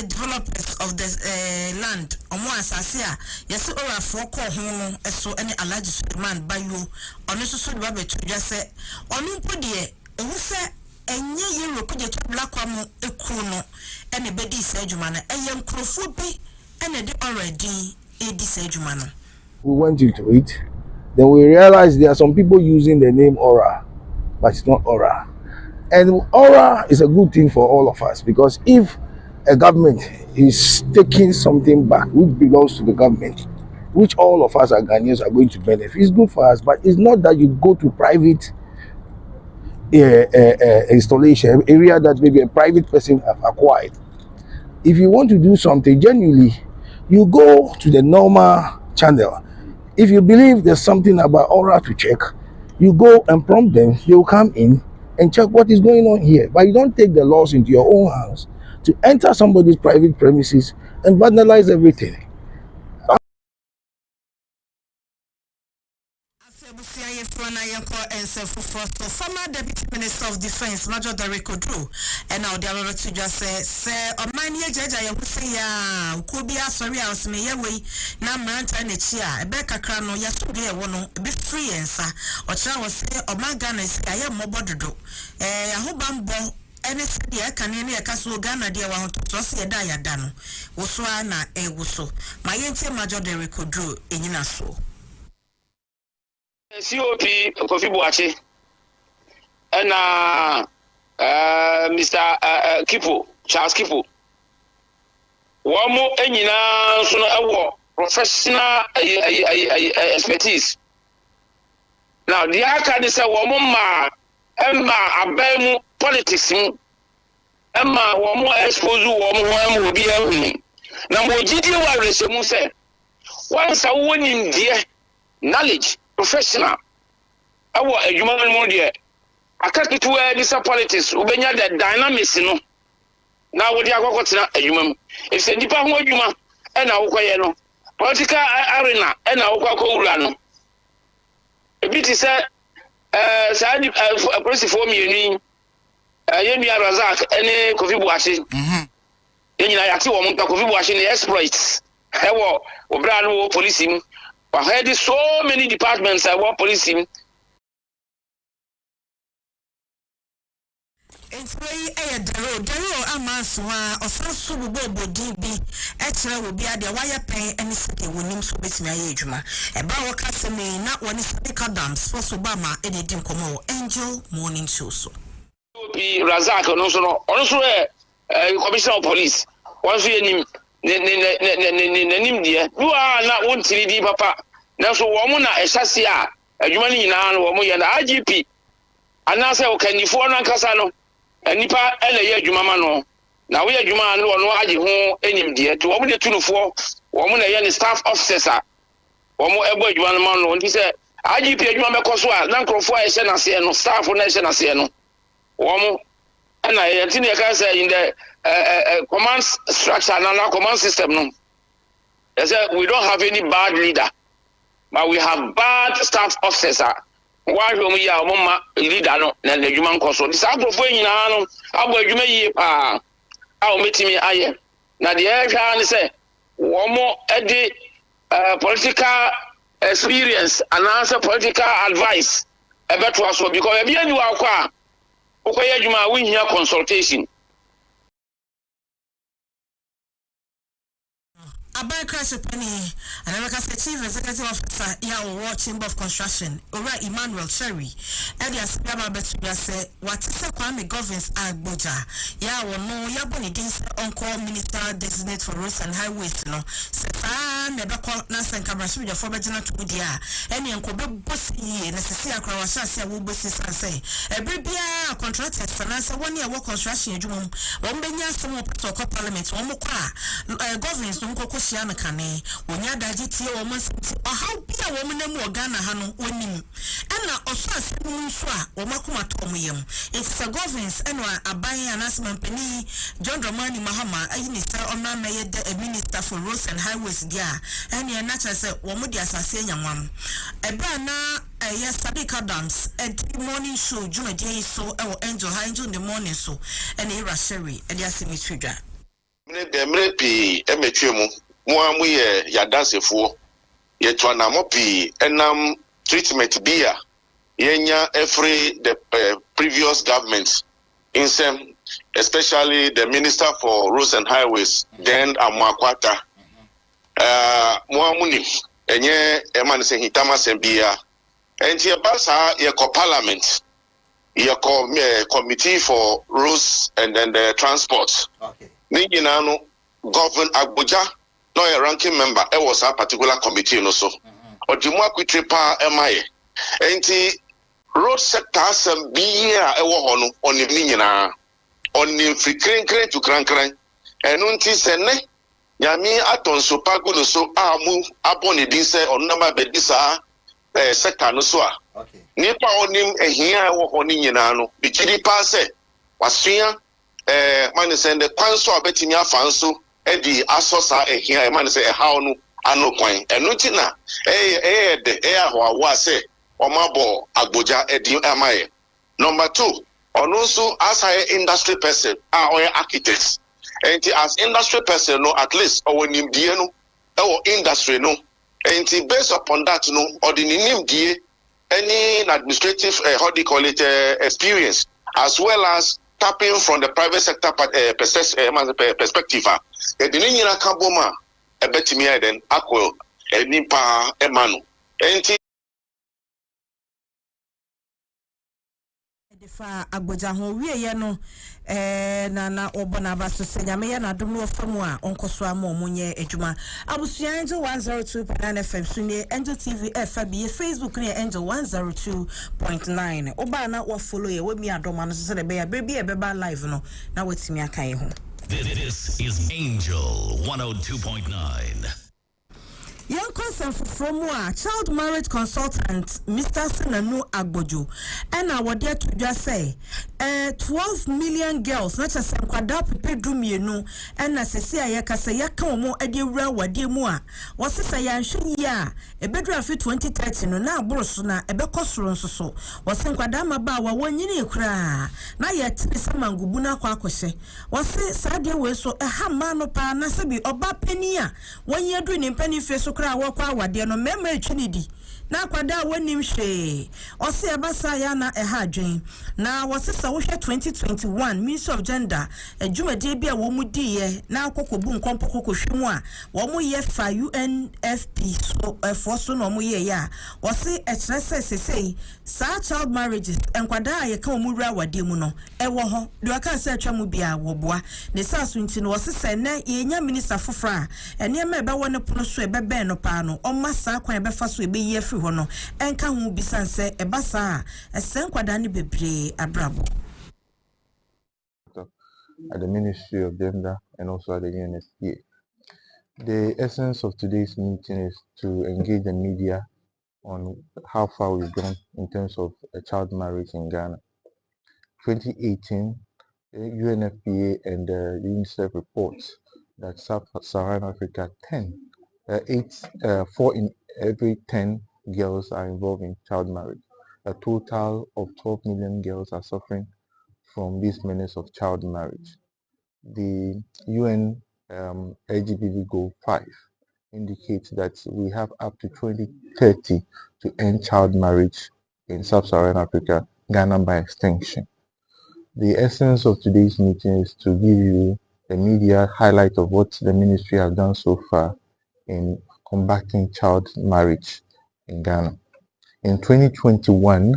developers of the land on one sasia yes or a four call home so any alleged man by you on so baby to just say on podie who say enye ye rokude to black one ekuno and a bedi sedumana a young crofo and already we went into it, then we realized there are some people using the name Aura, but it's not Aura. And Aura is a good thing for all of us because if a government is taking something back which belongs to the government, which all of us as Ghanaians are going to benefit, it's good for us, but it's not that you go to private installation area that maybe a private person have acquired. If you want to do something genuinely, you go to the normal channel. If you believe there's something about Aura to check, you go and prompt them. They'll come in and check what is going on here. But you don't take the laws into your own hands to enter somebody's private premises and vandalize everything. Former Deputy Minister of Defense, Major Derek Odro, and now the other to just say, "O man, ye judge, I will say, could be a sorry house, me away, now Manta and a chair, a Becca Crano, yesterday, one be free answer, or shall say, O my Ghana, I am mobile do. I hope I'm born. Any city I can any a castle Ghana, dear one to see a diadano. Woswana, a wusso. My auntie Major Derek Odro, in Yinaso. COP Kofi Boache and Mr. Kipo, Charles Kipo. One more engineer, so our professional expertise. Now, the Aka is a woman, Emma, Abemu politics, Emma, one more exposed woman will be a now, what did you want to say? Once a winning dear knowledge. Professional. Our human media. I can't get to where this politics. Ubenya the dynamics, no. Now what you are going to a human. It's a deeper one human and our political arena and our Ulano. A bit is a person for me. Yemia Razak, any Kofi Boashi. Then I actually want to Kofi Boashi the exploits. Hello, Obrano policing. I heard so many departments I want policing. Entwei dero amansoa osanso bobo dibi etre obi ade waya pen ene sede wonim so betimi aye adwuma eba wo kaseme na woni sadiqa dams for Obama ene di nkomo Angel Morning Show so bi Razak no so commissioner of police won so enim nim die duwa na wontiri di papa na so wo mu na ehase a adwuma ni nyina no wo mu ye na IGP anase o kanifo no ankasa no nipa ele ye adwuma ma no na we adwuma no no age ho enim de to wo mu de tunufo wo mu na ye ni staff officer wo mu ebo adwuma no ma no nti se IGP adwuma me koso a na nkrofo a ye na se no staff na ye na se no wo mu na ye tin ye ka say in the command structure na command system no they say we don't have any bad leader but we have bad staff officer. Why do we have mama leader no na adwuma nkoso dis agrofo nyina no abo adwuma yie pa a o metimi aye na de ehwa ne say wo mo edi political experience and answer political advice ebeto aso because e bia ni wa kwa ukoye adwuma we hia consultation. Abai crash penny and I can say chief executive officer ya World Chamber of Construction Ora Emmanuel Cherry Edia Sibaba Betuya say what is a Kwame Governance Agboja ya no ya boni dinse onko minister designate for roads and highways no se never call Nansen Kabrashi the former general to dia any uncle bossy and necessary across Shasha will bossy say a bibia contracted finance 1 year work construction jum one benya some of parliament one more governance no Shiana Kane, when ya dajiti or Mansiti, or how be a woman and Ghana Hano, winning. And now, also, or Makuma Tomium. It's a governance and a buying announcement penny, John Dramani Mahama, a minister or man made a minister for roads and highways, yeah, and your natural said, Womodia Sassia one. A banner, a yes, Sadiqa Dams, a morning show, Juma Day, so our angel, Angel in the morning, so, and Era Sherry, and Yasimi Trigger. The Mrepi, Emetrimu. Mwa ya dansefo ye twana mopi enam treatment bia yenya every the previous government in some especially the minister for roads and highways then Amwakwata mwa muni enye emane se hitama sembia enti e basa ye ko parliament ye ko committee for roads and then the transport ni nyina no govern Abuja no a ranking member was a particular committee no so or the more quitripa MI enti road sector some be on the minina on the free crank to crank and unti sene yami aton so pago no so amu upon the dinse or number bedisa sector no so nipa onim ehia wo honina no bikiri pa se wasua man send the kwanso abetimi afanso edi asosa ehia e man say e haw no ano kwan eno ti na de ahwa say omabo Agboja edi amaye. Number 2 ono so as a industry person or architects and as industry person no at least or nimdie no e industry no and based upon that no or the nimdie any administrative how do you call it experience as well as tapping from the private sector perspective. The Nina Kaboma, a betimia then aqua, a nipa emanu. Fa Agboja ho wie no na obona baso senyame ya na dum no famu a onkoso ama omunye adwuma abusua Angel 102.9 FM sunye Angel TV FB Facebook ne Angel 102.9 oba na wa follow ye we mi adoma no so de be ya be e beba live no na watimi aka ye ho. This is Angel 102.9. Young concern from child marriage consultant Mr. Senanu Agbojo and our dear to just say 12 million girls not just kwada bedroom yenu and as a say yakasa yaka mo ediwra wade mu a wose say yanhwe ya e bedroom afi 2030 no na aboroso na ebekosoro nso so wose kwada maba wa wonyini kura na yetiri samangubu na kwa akohye wose sade we so ha ma no pa na se bi oba pani a wonye adu ni pani fe so kra wo kwa awade no mema etwini di na kwada wonim hwe ose abasa ya na eha adwen na wosesa wo hwe 2021 Ministry of Gender adwumade bia wo mu diye na akokobu nkompo kokohwemu a wo mu ye fa UNFP so so no mu ye ya wose ekyerese sesei sa child marriages enkwada ye ka mu wura wade mu no ewo ho de aka se atwa mu bia wo boa ne saso nti no wose na ye nya minister fofra ene ma ebe wone pono so ebebe no pa no omma sa kwan ebe fa so ebe ye fi ho no enka hu bisanse eba sa esen kwada ne bebre abrabo at the Ministry of Gender and also at the UNFPA. The essence of today's meeting is to engage the media on how far we've gone in terms of child marriage in Ghana. 2018, the UNFPA and the UNICEF reports that Sub-Saharan Africa 4 in every 10 girls are involved in child marriage. A total of 12 million girls are suffering from this menace of child marriage. The UN LGBT Goal 5 indicates that we have up to 2030 to end child marriage in Sub-Saharan Africa, Ghana by extension. The essence of today's meeting is to give you the media highlight of what the ministry has done so far in combating child marriage in Ghana. In 2021,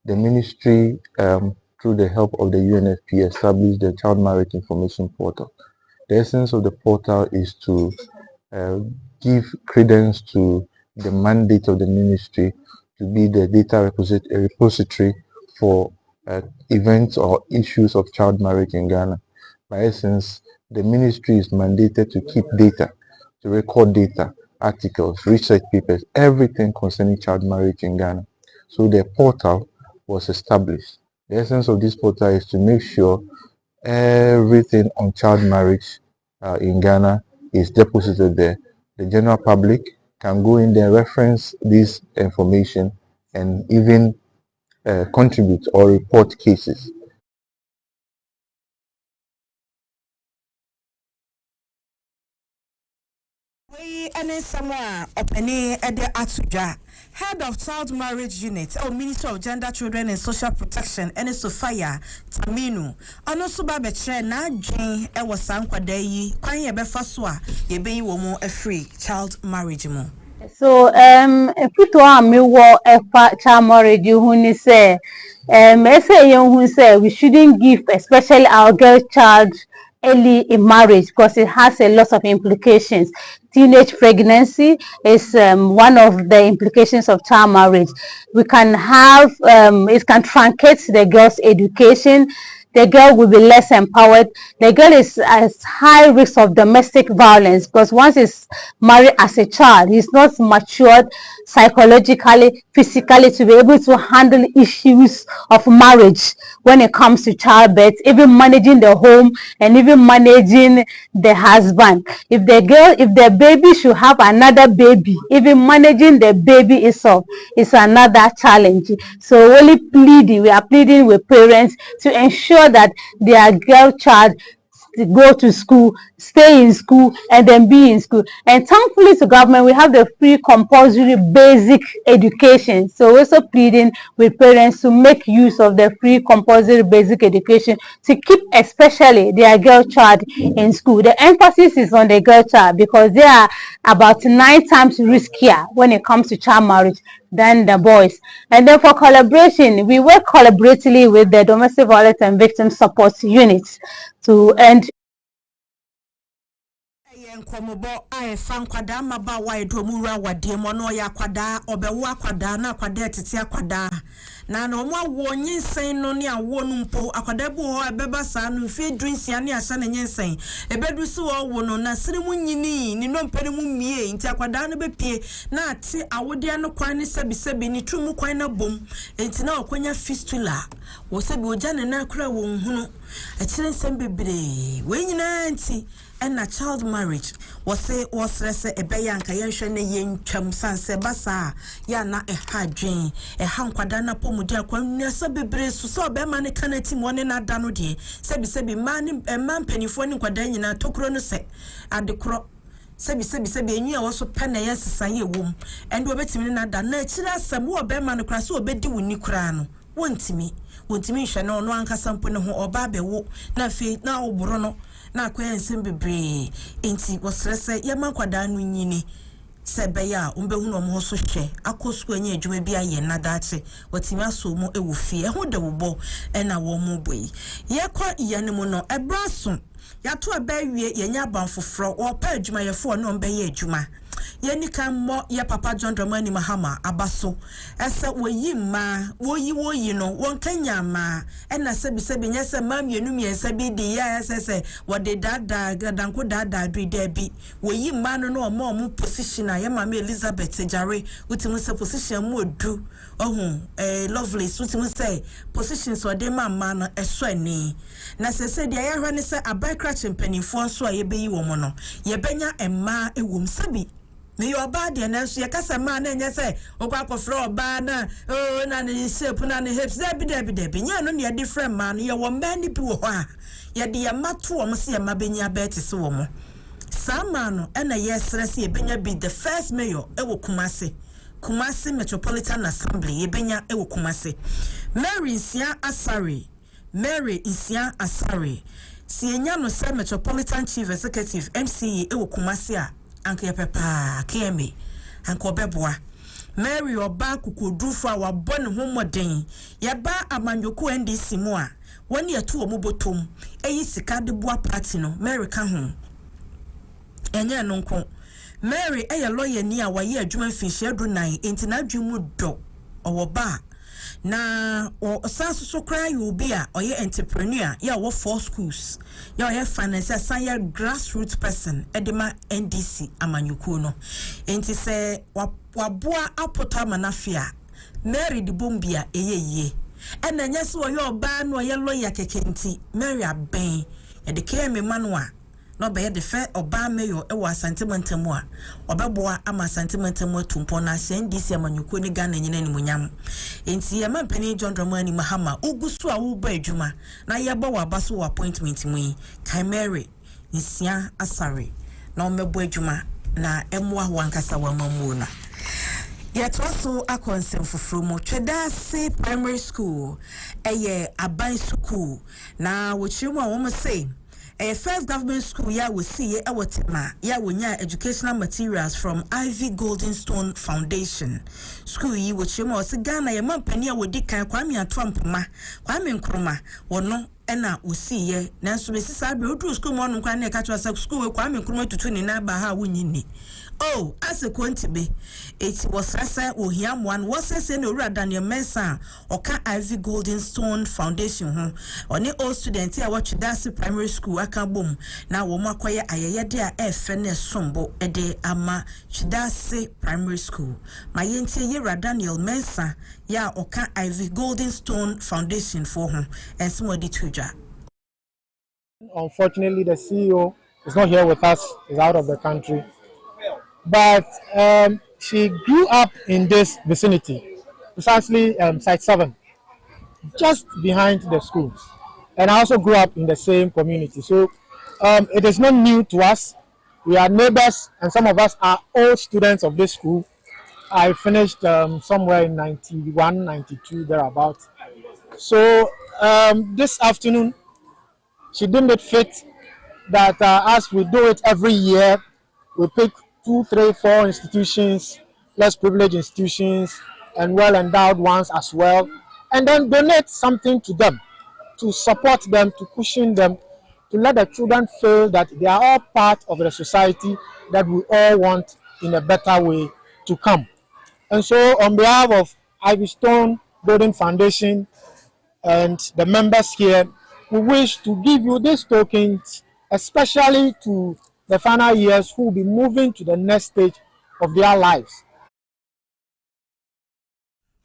the ministry, through the help of the UNFP, established the Child Marriage Information Portal. The essence of the portal is to give credence to the mandate of the ministry to be the data repository for events or issues of child marriage in Ghana. By essence, the ministry is mandated to keep data, to record data, articles, research papers, everything concerning child marriage in Ghana. So the portal was established. The essence of this portal is to make sure everything on child marriage in Ghana is deposited there. The general public can go in there, reference this information, and even contribute or report cases. Head of Child Marriage Unit, Minister of Gender, Children and Social Protection, and Sophia Taminu. Ano suba betre na dwen e wosan kwada yi kwan ye befa so a ye be yi wo mo a free child marriage mo. So pito a me wo efa child marriage hu ni say say yen hu say we shouldn't give especially our girl child early in marriage because it has a lot of implications. Teenage pregnancy is one of the implications of child marriage. We can have it can truncate the girl's education. The girl will be less empowered. The girl is at high risk of domestic violence because once he's married as a child, he's not matured psychologically, physically to be able to handle issues of marriage when it comes to childbirth, even managing the home and even managing the husband. If the baby should have another baby, even managing the baby itself is another challenge. So we are pleading with parents to ensure that their girl child go to school, stay in school, and then be in school. And thankfully to government, we have the free compulsory basic education. So we're also pleading with parents to make use of the free compulsory basic education to keep especially their girl child in school. The emphasis is on the girl child because they are about 9 times riskier when it comes to child marriage than the boys. And then for collaboration, we work collaboratively with the Domestic Violence and Victim Support Units to end Nkomobo aye fan kwada maba wa edromura wade mo no ya kwada obewo akwada na akwada tete akwada na no mo awo nyinsen no ne awo no mpo akwada bu ho ebeba sa no fi drinsia ne ahya ne nyinsen ebedu so wo no na sire mu nyini ni no mpere mu mie nti akwada no bepie na ate awode no kwan ne sebi ni tumu kwan na bom enti na okonya fistula wo sebi oja ne na kura wo nhunu akire nsem bebre we nyina nti na child marriage was rese ebeya nka yenhwe ne yentwam sanse basa ya na hadwen hankwada na pomudi akwannu asa bebre so so be ma ne kanati mo ne na da no de sebi ma ne ma mpanifo ne kwada nyina tokro no se adekro sebi enyi a woso pena yensesa ye wom ende obetimi na da na akira asem wo be ma no kra se obedi woni kra no wontimi hwe na ono ankasa mpo ne ho oba bewo na fe na oboro no na akwa ensem bebre enti wosrese ye mankwada no nyini sebeya umbehu no mo so hwe akosku anya adwuma bi aye na dache watimi aso mu ewo fie ho de wo na wo mu boi ye kwa iyane mu no ebraso yato abawie yenya banfoforo wo pa adwuma ye fo no mbeye adwuma yeni kan mo ye papa John Dramani Mahama abaso ese woyi no won kanya ma na sebi nyese mamienu miensa bi di ya ese wode dada gadanko dada dui bi woyi ma no no mo position a ye mama Elizabeth Jare utimu se position mu odu lovely utimu se position so de mama no eso ani na se dia ye hwane se abakra chempanifo so a ye beyi wo mo no ye benya emma ewum sabi me your body and so yakasa man and say okwa floor na na ne shape na ne hips debi nya no ne different man ye wo mani bi wo ha ye de mato o se ma benya beti se wo mo sama no na ye stress ye benya be the first mayor e wo Kumasi Metropolitan Assembly ye benya e wo Kumasi Mary Isia Asare si enya no se Metropolitan Chief Executive MCE e wo Kumasi a anke pepa kemi anko beboa Mary oba kukodufo a wabɔ ne ho moden ye ba amanyoko NDC mu a woni etu omo botom eyi sika de boa party no Mary ka ho enye no nko Mary eye lawyer ni a waye adwuma finhye adunan enti na adwumu do owoba na osanso so kra you be a oye entrepreneur ya wo 4 schools ya oye finance sanya grassroots person edema NDC amanyuku no enti se waboa apota manafia Mary di bombia eyeye ena nyese oye oba no oye lawyer kekenti Mary aben e de keme manwa no be de fe oba mayor e wa sentimentemu a obeboa ama sentimentemu tumpo na NDC amanyuko ni Ghana nyina ni munyam enti ya mampani John Dramani Mahama ugusu a wo ba adwuma na ye ba wa baso appointment mu kai Mary Isia Asare na omebo adwuma na emwa wankasa wa mamu na yet also a concern for Frumo Chedasi Primary School aban school na which you want say a first government school ya we see Ewotema ya wonya educational materials from Ivy Goldenstone Foundation school yi which you was Ghana ya mampani a wodi kan Kwame Atwampoma Kwame Nkrumah wono ena usiye nanso besisa abe odu school mo no kwa na ka twa school Kwame Nkrumah tutu ni na ba ha wonyini oh as a quantibe it was rasa ohiam one was say no ura Daniel Mensa oka Ivy Goldenstone Foundation ho oni all student a watch Dasi Primary School aka bom na wo makoye ayeye de a efe ne sombo ede ama Chidasi Primary School mayenti ye Daniel Mensa ya oka Ivy Goldenstone Foundation for ho ensmodi tuja. Unfortunately, the CEO is not here with us, is out of the country. But she grew up in this vicinity, precisely Site 7, just behind the schools. And I also grew up in the same community. So it is not new to us. We are neighbors, and some of us are old students of this school. I finished somewhere in 91, 92, thereabouts. So this afternoon, she deemed it fit that as we do it every year, we pick 2, 3, 4 institutions, less privileged institutions, and well-endowed ones as well, and then donate something to them, to support them, to cushion them, to let the children feel that they are all part of the society that we all want in a better way to come. And so on behalf of Ivy Stone Building Foundation and the members here, we wish to give you these tokens, especially to the final years who will be moving to the next stage of their lives.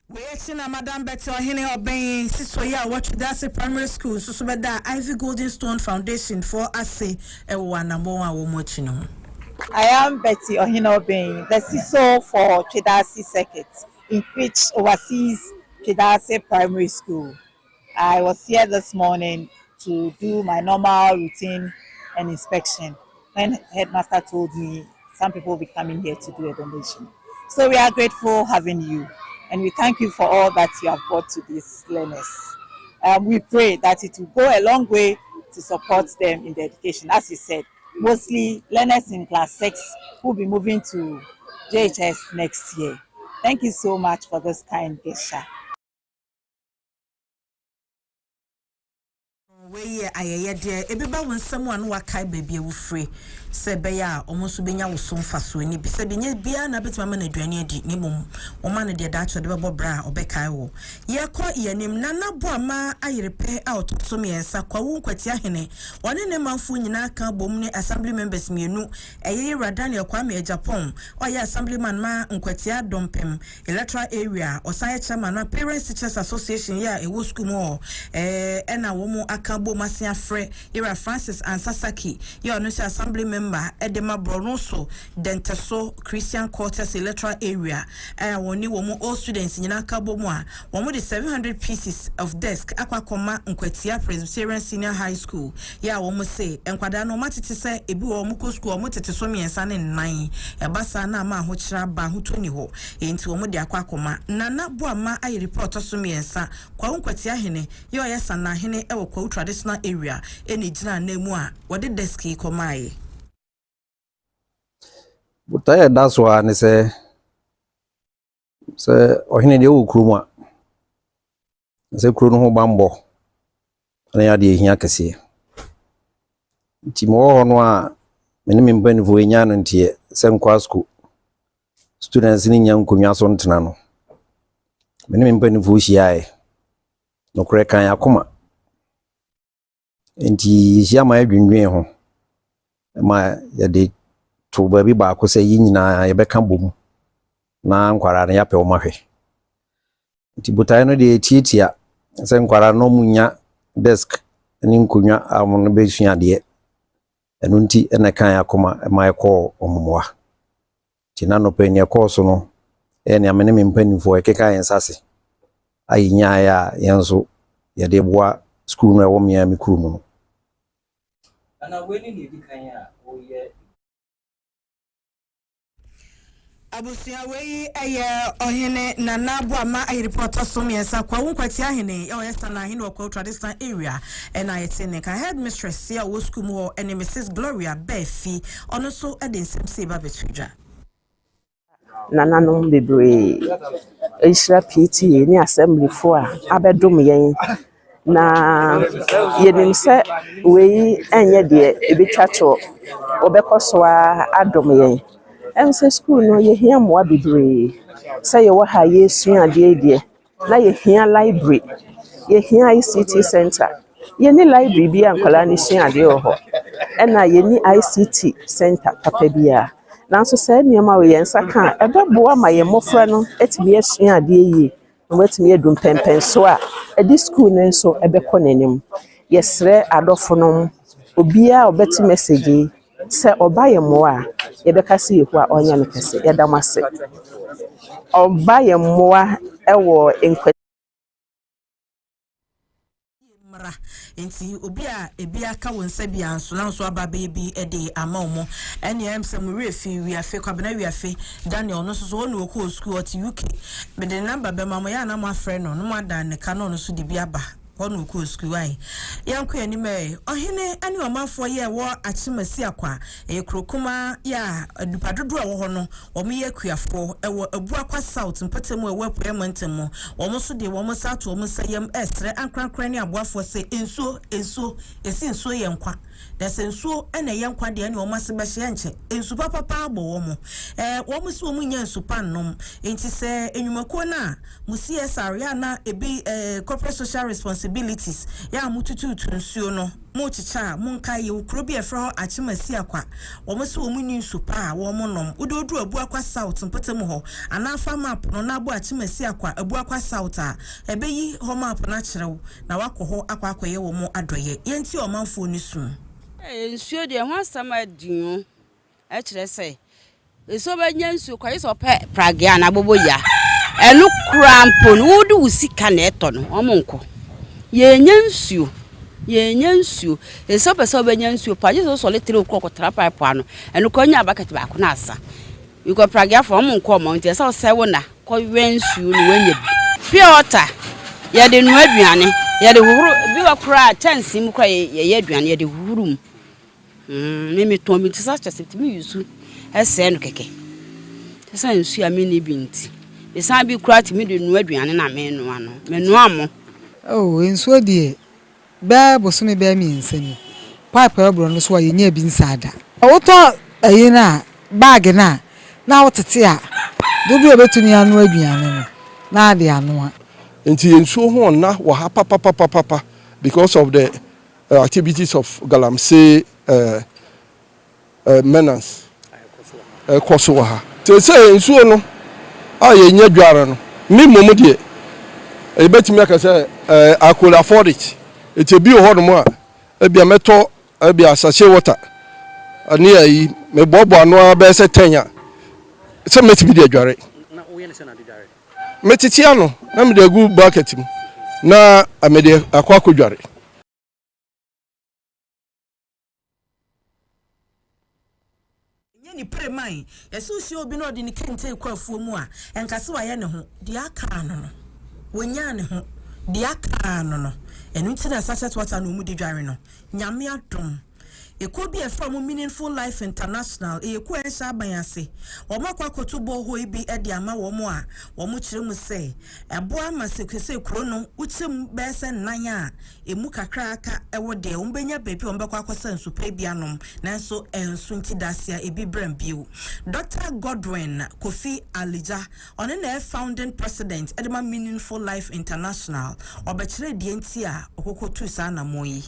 We actually Madam Betty Ohene Obey Sister ya watch Dasi Primary School so beda Ivy Goldenstone Foundation for Ase ewa number 1 wo mochino. I am Betty Ohene Obey, the CISO for Chedasi Circuit, in which oversees Chedasi Primary School. I was here this morning to do my normal routine and inspection when headmaster told me some people will be coming here to do a donation. So we are grateful having you, and we thank you for all that you have brought to these learners. We pray that it will go a long way to support them in their education. As you said, mostly learners in class 6 will be moving to JHS next year. Thank you so much for this kind gesture. Weye ayeye de ebeba wonsam anu wakai baby awufre se beya omoso benya wosom faso ni bi se benya bia na betima na aduane adi ni mom oma ne de da cho de bebo bra obekai wo ye ko yenim nana bo ama ayerepe a otoso miensa kwa wo nkwati ahene wone ne manfo nyina ka bom ne assembly members mienu eye radani kwa me Japan oya assemblyman ma nkwati adompem electoral area osan chairman na parents teachers association ya ewo school mo ena wo mu aka Bomasia Fre, Ira Francis and Sasaki, you are no assembly member, Edema Bronoso, Denteso, Christian Quarters electoral area, and one new all students in Yanaka Bomoa, one with the 700 pieces of desk, Aquacoma, Nkwetia Presbyterian Senior High School. Ya womo say, and Quadano Matiti say, Ebu or Muko School, Motetosomi and San and Nine, a Basana Ma Hochra Bahutuniho, into Omodia Aquacoma, Nana Boama, I report Tosumi and Sa, Kwankwetia Hene, your yes and Nahene, Ewo traditional area any jina nemu a wode deski komai butaya daswa ne se ohine de okuru mu se kuru no ho bambo na ya de ehia kese nti mo ho no a mene memban vo enya no ntie se nkwa school students ni nya nkonwa so ntena no mene memban vo hia no kure kan yakoma enti hia ma adwendwen ho ma ya de to ba bi ba ko se yinyina ye beka bom na nkwara na ya pe o mahwe nti butai no de tietia se nkwara no munya desk ni nkonwa amono be sua de enu nti ene kan yakoma ma ekọ omumwa ti na no pe ni ekọ so no ene amene mempanifo ekeka yensase ayinya ya yenso ye de boa school no ewo mia mikuru mu no ana weni ni dikanya oye abusia wei eye ohene nana boama I report some yensa kwa wonkwati ahene e oyesta na ahene okwa traditional area and I think ka headmistress here wo school mo and Mrs Gloria Befi ono so e de nsem ba betudwa nana no bebre Isra PT ni assembly fo a abedum yen na yenim se wei enye de ebetwa to obekoso a adom yen emse school no ye hia mo bebre say ye wo ha ye sua de na ye hia library ye hia ICT center ye ni library bi ankola ni sua de ho na ye ni ICT center papa bia nanso say niam a we yensa kan ebebo ama ye mofra no etimi asua de yi no etimi edum pempen so a edi school ne so ebekọ nanim yesre adofo no obia obeti message se obaye mo a yebeka se yehu a onya no kese yedamase obaye mo a ewo enkwa mara enti obi a ebia ka wonsa bia nso na nso aba baby e de ama omo ene em se mo refi wi afi kwabena wi afi Daniel no so no ko school at UK be the number be mama ya na mo afre no mo ada ne ka no so de bia ba onu ko school ai yanko ani me ohene ani omafo ye wo achimasi akwa krokuma ya adupadodo a wo ho no wo me ye kuafo ewo abuakwa south mpetemu ewo apoyamantemu wo so de wo south wo sayem esre ankrankran ni aboafo se enso enso ye nkwa da senso ene ye nkwa de ani wo mase be hye nche ensu papa abo wo mo so wo nya ensu pannom enti se enwumako na mu CSR ya na ebi corporate social responsibilities ya mututu nsuo no mu chicha mu nka ye ukro bi efra achimasi akwa wo mo so wo mu nsu pa wo mo nom udodu abu akwa south mpetemu ho anafa map no na abu achimasi akwa abu akwa south a ebeyi ho map na kirew na wakoho akwa akoye wo mo adoye yenti o manfo ni su nsuo de ho asama adin e kire se eso banya nsuo kwa yeso pe pragia na bobo ya enu krampon wudu usika na eto no omonko ye nya nsuo ye nyansuo e so pese obenya nsuo pa je so le 3 o'clock tra pipe ano eno ko nya bucket ba ko na asa you go pragia for mo nko mo nti so se wo na ko wensuo no wanya pure water ye de no aduane ye de huhuru bi wa kura chance mu kwa ye aduane ye de huhuru me to mi tisa chase mi yusu ese no keke tisa nsuo a me ni binti be san bi kura ti mi de no aduane na me no ano me no amo oh nsuo de ba bosome ba mi nsani pipe ebro no so wa ye nya bi nsada woto ayi na bag na wotete a do bi obetuni anu aduane no na ade anu a nti nsuo ho na wa ha papa because of the activities of galamsey menace koso wa ha say nsuo no a ye nya dware no mi momo de e betimi aka say I could afford it it be ho no a e bia meto e bia sachet water ani ayi me bobo anu ba se tenya se metimi de dware na wo ye ne se na de dware metitia no na me de gu bucket mu na amede akwa kodware ni premai yesu shi obi no de ni kente kwafuo mu a enkase wa ye ne ho de aka no wonya ne ho de aka no enu ntina sachet water no mu de dware no nyame adom ekobi e from Meaningful Life International eku ensha abayase omakwa kotubo ho ibi e de ama wo mo a wo mo kire mu se ebo ama sekwese kuro no uchim bese nan a emu kakra aka ewo de umbenya bebi ombekwa akosa nsupa bianom nanso ensu ntidasia ebi brambio Dr. Godwin Kofi Alija one na founding president edema Meaningful Life International obekire die nti a okokotu sa na moyi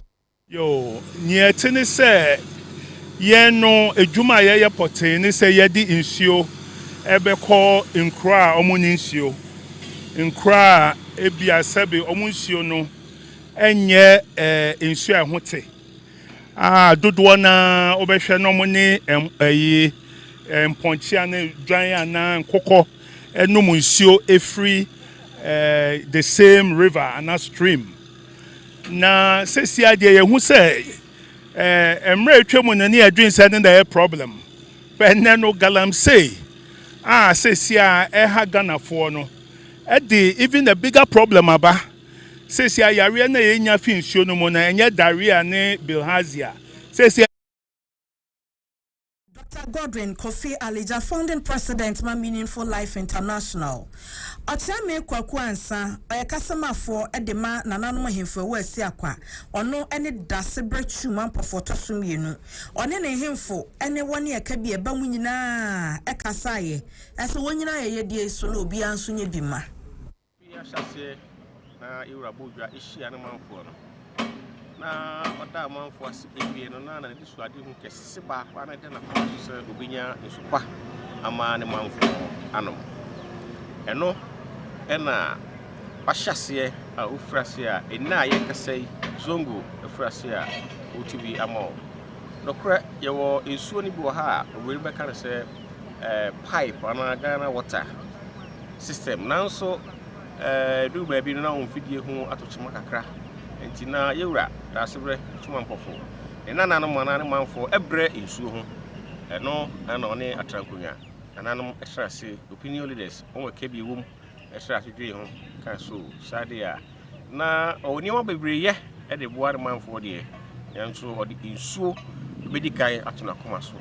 yo nyetene se ye no edwuma ye potene se ye di nsuo ebekọ nkra omuni nsuo nkra ebia sebe omunsuo no enye nsuo ahote dodo na obehwe no muni ayi mponchia na dwan ana nkokọ enum nsuo efri the same river and stream na sesia de ye hu se emre atwemu na ne adwin se ne da problem penne no galamsey sesia ha ganafo no even the bigger problem aba sesia yare na ye nya fi nsuo no mo na enye diarrhea ne bilharzia sesia Dr. Godwin Kofi Alija, founding president ma Meaningful Life International. Ochame kwaku ansa kasamafo edema nananom hemfo we asi akwa ono ene dasebre chuma pofo mienu one ne hemfo ene woni aka bi eba mu nyina kasaye eso wonyina ye die so na obi anso nya bima ya shase na iwrabodwa ihia na manfo no na oda manfo asibewie no na ne so ade hu kese ba kwa na de na kwa so obinya nsupa ama ne manfo anom eno ena pashase a ufrase a ena ye kasai zongo ufrase a otubi amo dokra yewo ensuo ni bi wo ha oweri beka ne se pipe ana Ghana water system nanso du ba bi no na onfidie hu atochima kakra enti na yewura da sebre tuma mpofo ena nanom manane manfo ebre ensuo ho eno ana one atrankonya ananom esrase opinion leaders onwe kebi wom esrase dwe ho kan so sadia na oni wa bebre ye e de boare manfo de yanso odi ensuo bedikai atuna koma so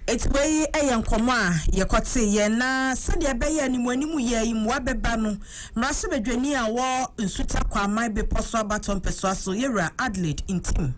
etwei eyenkomo a yekote ye na sade beye animu ye imwa beba no mrase bedwani a wo nsuta kwa aman beposo abaton peso aso yera Adelaide intim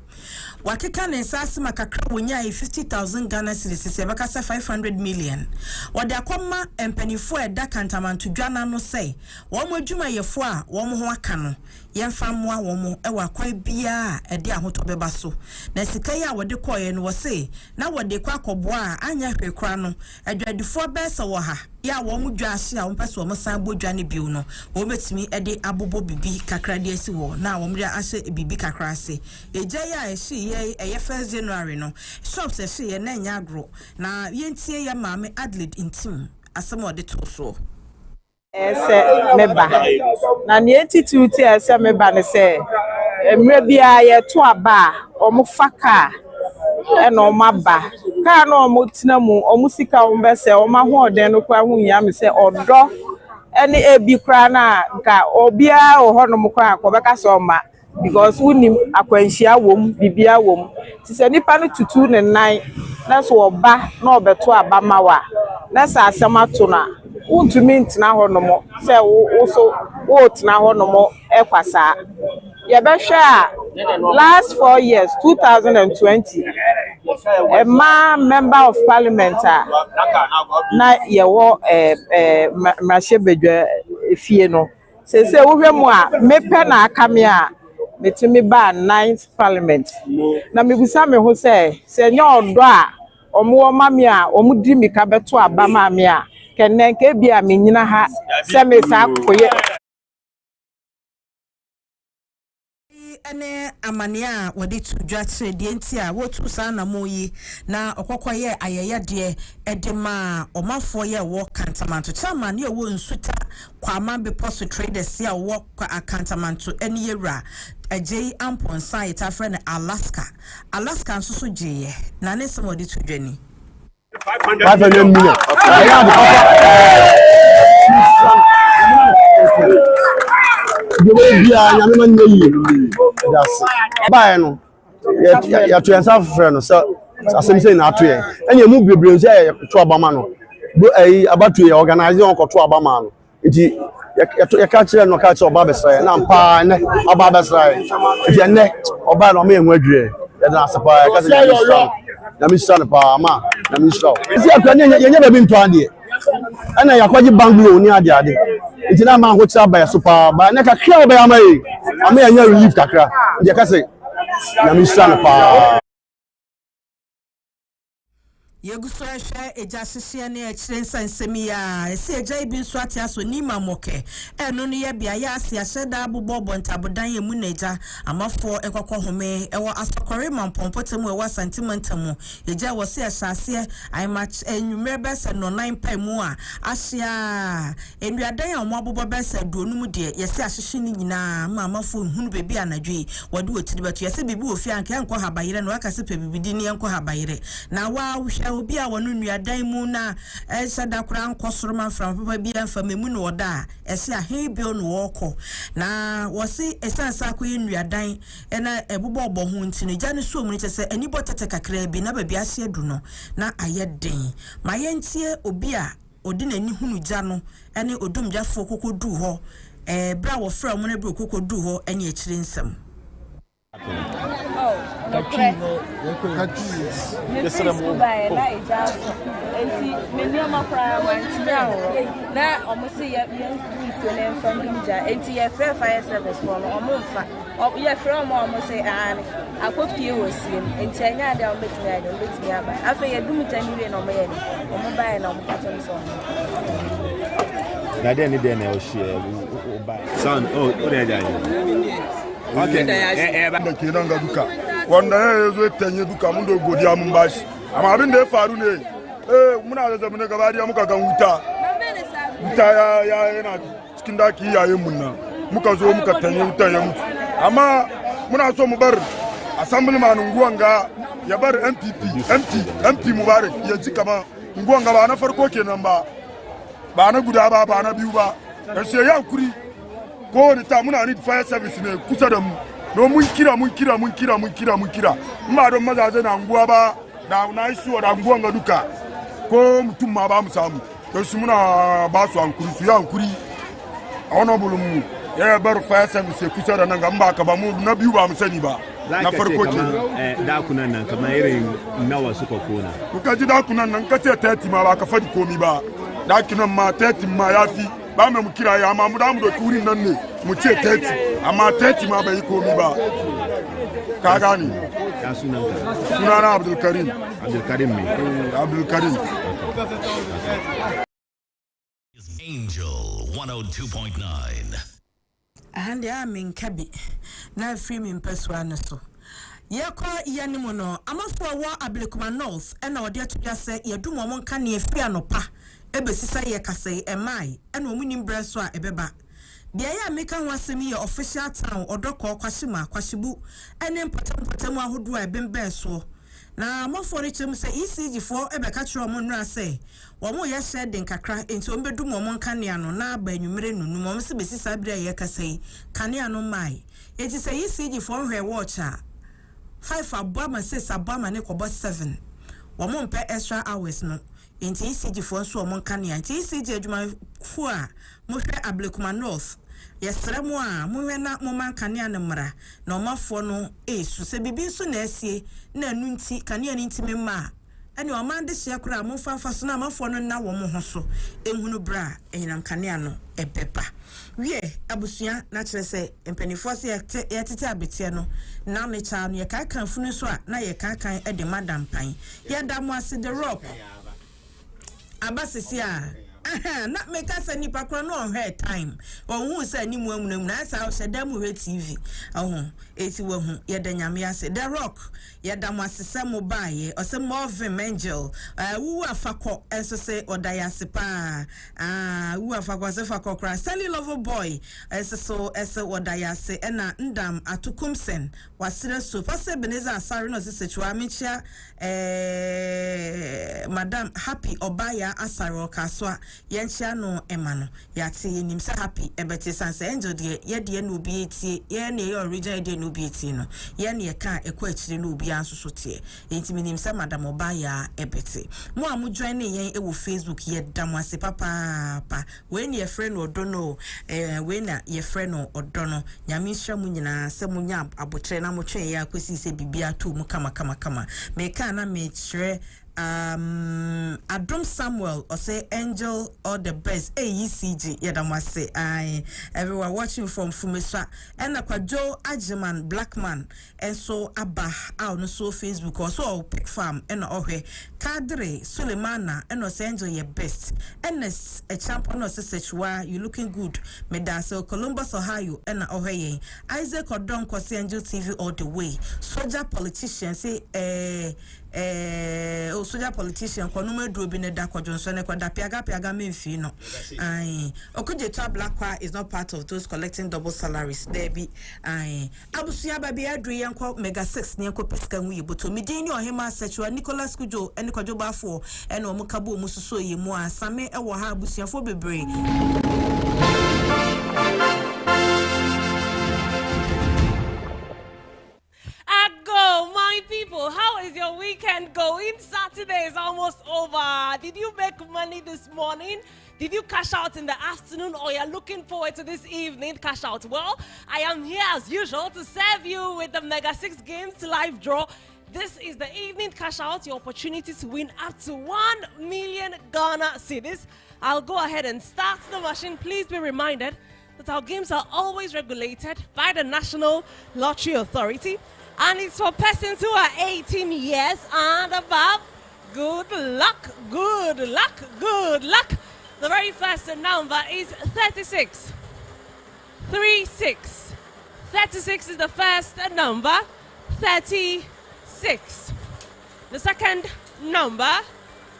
wakeka ne nsase makakra wonya 50,000 Ghana cedis ebekasa 500 million wode akoma empanifo eda kantamanto dwana no sei wo mo adwuma yefo a wo mo ho aka no yemfa moa wo mo ewa kwa bia ede ahoto beba so na sika ya wode koye no wo sei na wode kwa akoboa anya hwekra no adwadifo besa wo ha ya wo mo dwa ahye a wo pese wo mo san bodwa ne biu no wo betimi ede abobo bibi kakra de asi wo na wo mria ahye bibi kakra ase eja ya ehye ye 1st January no shops ehye ye na nya agro na yentie ya maame Adelaide intim asemo de to so ese meba na ne entitude ese meba ne se emre bia ye to aba omo faka e na omo aba ka na omo tina mu omo sika omo be se omo ahoden no kwa hunya me se odo ene ebi kra na nka obia oho no mo kwa akobeka so ma because unim akwanhia wom bibia wom ti se nipa no tutu ne nan na so oba na obeto aba mawa na sa asema to na untumi ntina ho no mo se wo so wo tina ho no mo ekwasa ye be hwe last 4 years 2020 a member of parliament na ye wo mashebedwe efie no se wo hwe mu a mepe na akame a metimi ba 9th parliament na mebusa me ho se nya odo a omo mame a omo di mika beto aba mame a kenen ke bia menyina ha se me sa koye ene amania wode tudwa kire de ntia wotu sa na moyi na okokoye ayeye de edema omafo ye wo kantamanto chairman ye wo nsuta kwama be post traders ya wo akantamanto ene yewra ajei amponsa yeta frɛ Alaska nso so gye na ne se wode tudwa ni 500 million. The way we are, you know, that's buy no. You to yourself friend, so as I'm saying, that way. And you move your brains here to Abamano. About to organize your to Abamano. You catch no catch or Babasai, and I'm pine or Babasai. If you're neck or bad on me and where you that's a fire. Let me stand ma. Let me stop. See, you never been to Andy. And I acquired bungalow near the other. It's not man what's up by a super, but never kill by a may. I may never leave Takra. The Cassay. Let me stand Yeguswa ejasisi ne ekrensa nsemiya ese eja ibi nso atia so ni mamoke eno no ye bia ya asia hyeda abobbo ntabodan ye mu neja amafo ekwakọ home ewo asokore mampompotem ewo sentimentum eja wo se ehase ai match enwumere bese no 9 pa mu a ahia enduadan ya omo abobbo bese duonum de yese ahyehye ni nyina ma amafo hunu bebi anadwe wode wotiri beto yese bibi ofi anka enko habayire no aka se pe bibidi ni enko habayire na wa obi a wonu nuadan mu na esada kura nkosoro from papa bi amfa memu no oda ese ahe bi no woko na wosi esansa akoye nuadan ena ebubo obo ho ntini gya ne so mu ne chese anibo tete kakra bi na ba bi ahye adu no na ayeden ma yentie obi a odi nani hunu gya no ene odumgyafo kokodu ho bra wo fra mu na bra kokodu ho enye ekire nsem Okay. Kiranga duka. Wanda yezo tenye duka mundo godia mumbashi. Ama abinde faru ne. Muna da zamane gabari muka ga wuta. Wuta ya yana cikin daki yayin munna. Muka zo muka tanye wuta ya mutu. Amma muna so mu bar assemblyman nguwanga ya bar MP Mubarak ya ji kama nguwanga ba na farko kenan ba. Ba na guda ba na biyu ba. Sai ya kuri ko da ta muna need fire service ne kusa da mu no mun kira ma don mazaje na anguwa ba da na isu da anguwan ga duka ko mutum ma ba mu samu to shi muna ba su hankuri su ya hankuri honorable mu ya bar fire service kusa da nan ga ba ka ba mu na biyu ba mu sani ba na farko ke dakunan nan kamar irin nawa suka kona kuka ji dakunan nan kace 30 ma ba ka fadi komi ba dakunan ma 30 ma yafi ba mu kira ya amma mu da mu da turin nan ne mu ce 30 amma 30 ma bai komi ba ka gani ya sunanka sunana Abdul Karim me Abdul Karim Angel 102.9 ahande amen kabi na free me mpeswa ne so yeko yanimo no amafo wo Ablekuma North na ode atwa se yedum omo nka ne afia no pa ebesisa ye kasei emai ena omunim breso a ebeba Bia ya meka ho asem ye official town odoko kwashima kwashibu ene mpatam ahodo a bembe so na mofo re chem se ECG for ebeka kire omo nra se wo mo ye shedding kakra enti ombedum omo nkanea no na aba anwumere nunu mo se besi sabre ye kasai kanea no mai enti se ECG for hwe watch a 5 abama 6 abama ne kobo 7 wo mo mpe extra hours no enti ECG for so omo nkanea enti ECG adwuma fu a mo hwe Ablekuma North yesere mo a mo hwe na mo man kanea ne mra na omafo no esu se bibi so na asie na anu nti kanea ni nti memma ene o man de hye kura mo fafa so na amafo no na wo mo ho so ehunu bra enyinam kanea no ebepa wie abusua na kire se empanifo se yetete abetie no na me cha no ye kan funu so a na ye kan de madam pan ye da mo ase the rock abasisi a na me ka se nipa kro no on time ohun se ni mu amunam na sa o sheda mu TV ohun eti wo hu ye da nyame ase the rock ye da mo asese mo baaye o se Moving Angel wu afako enso se odaya pa wu afako se fako kra Sally Lover Boy enso ese odaya se na ndam atukumsen wasire so pase Beneza asare no se sechwa mechia Madam Happy Obaya asare okaswa yenchia no emano yate yenim se Happy ebete sanse Angel de no bi etie ye na ye original de no bi etie no ye na ye ka ekwa akire no bi anso so tie enti minim se Madam Obaya ebete mo amu join yen e wo Facebook ye damwase papa we na ye friend odono we na ye friend odono nyame hwa mu nyina se mu nya abotre na mo twen ya kwesi se bibia to mu kama me ka na me kire Adom Samuel or say Angel or the best ECG yadamwase everyone watching from Fumeswa and Joe Ajiman Blackman and so Abba out no so Facebook or so Pick Farm and Ohe Kadre Sulemana and no Angel your best and a champion of Sakyiwaa you looking good Medase Columbus Ohio and Ohe Isaac Odon Kwasi Angel TV all the way soldier politician say soldier politician ko no maduro bi ne da kwadwonso ne kwada piaga memfi no okujeto Blackwa is not part of those collecting double salaries there be abusua ba bi adru yenko mega 6 ne yenko pesika nwu yiboto midin ni Ohemaa Sakyiwaa Nicholas Kujo ene kwadwo bafo ene omukabo omususo yemu asame ewo ha abusuafo bebre My people, how is your weekend going? Saturday is almost over. Did you make money this morning? Did you cash out in the afternoon, or you're looking forward to this evening cash out? Well, I am here as usual to serve you with the Mega 6 Games live draw. This is the evening cash out, your opportunity to win up to 1 million Ghana cedis. I'll go ahead and start the machine. Please be reminded that our games are always regulated by the National Lottery Authority. And it's for persons who are 18 years and above. Good luck, good luck, good luck. The very first number is 36. 36. 36 is the first number. 36. The second number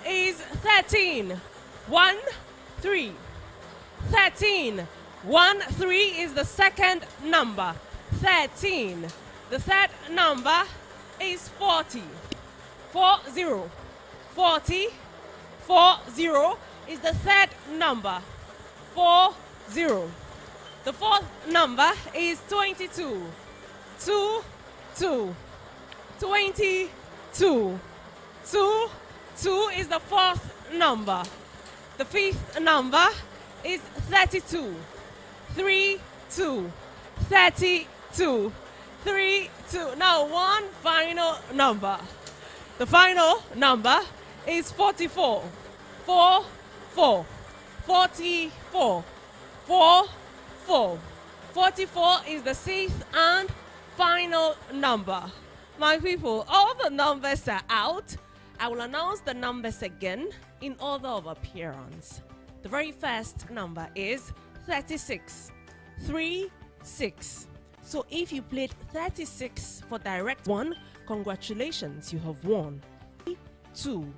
is 13. 13. 13. 13 is the second number. 13. The third number is 40. 40. 40. 40 is the third number. 40. The fourth number is 22. 22. 22. 22 is the fourth number. The fifth number is 32. 32. 32. 32. Now one final number. The final number is 44. 44. 44. 44. 44 is the sixth and final number. My people, all the numbers are out. I will announce the numbers again in order of appearance. The very first number is 36. 36. So if you played 36 for direct one, congratulations, you have won. 2.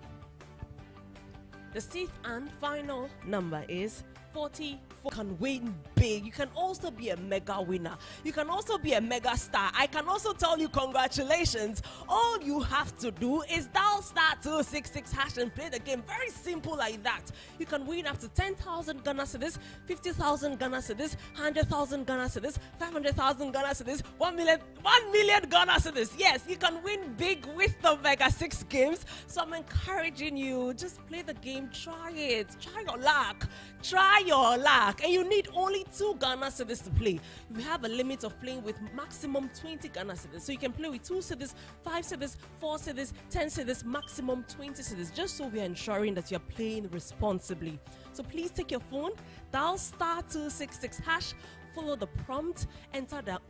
The sixth and final number is 44. can win big. You can also be a mega winner. You can also be a mega star. I can also tell you congratulations. All you have to do is dial *266# and play the game. Very simple like that. You can win up to 10,000 Ghana cedis, 50,000 Ghana cedis, 100,000 Ghana cedis, 500,000 Ghana cedis, 1 million Ghana cedis. Yes, you can win big with the Mega 6 games. So I'm encouraging you, just play the game, try it, try your luck. Try your luck, and you need only 2 Ghana cedis to play. You have a limit of playing with maximum 20 Ghana cedis, so you can play with 2 cedis, 5 cedis, 4 cedis, 10 cedis, maximum 20 cedis, just so we are ensuring that you're playing responsibly. So please take your phone, dial *266#, follow the prompt, enter the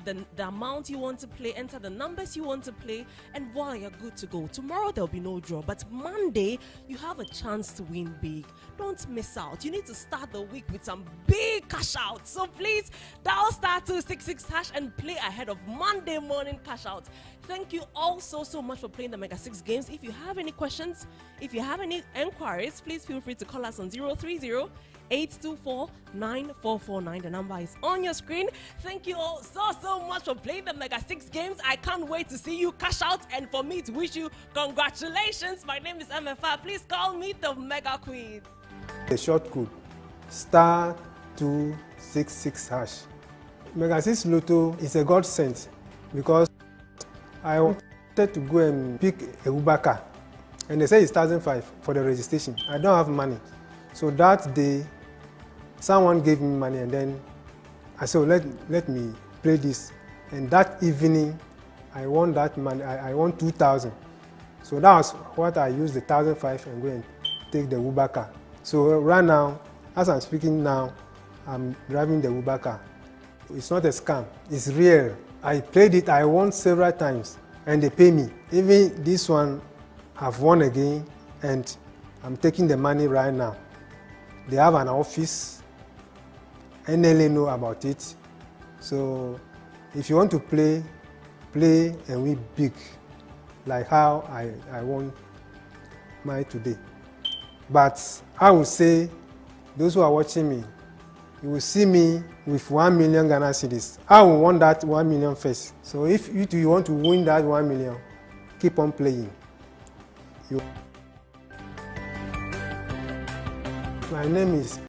amount you want to play, enter the numbers you want to play, and voila, you're good to go. Tomorrow there'll be no draw, but Monday you have a chance to win big. Don't miss out. You need to start the week with some big cash out. So please dial *266# and play ahead of Monday morning cash out. Thank you all so much for playing the Mega 6 games. If you have any questions, if you have any enquiries, please feel free to call us on 030-824-9449. The number is on your screen. Thank you all so much for playing the Mega 6 games. I can't wait to see you cash out and for me to wish you congratulations. My name is MFA. Please call me the Mega Queen. The short code *266#. Mega 6 Lotto is a godsend because I wanted to go and pick a Uber car and they say it's 1,500 for the registration. I don't have money. So that day, someone gave me money and then I said, let me play this. And that evening, I won that money. I won 2,000. So that was what I used the 1,500 and go and take the Uber car. So right now, as I'm speaking now, I'm driving the Uber car. It's not a scam, it's real. I played it, I won several times and they pay me. Even this one, I've won again and I'm taking the money right now. They have an office, NLA know about it. So if you want to play and win big, like how I won mine today. But I would say, those who are watching me, you will see me with 1 million Ghana cedis. I will want that 1 million first. So if you want to win that 1 million, keep on playing. My name is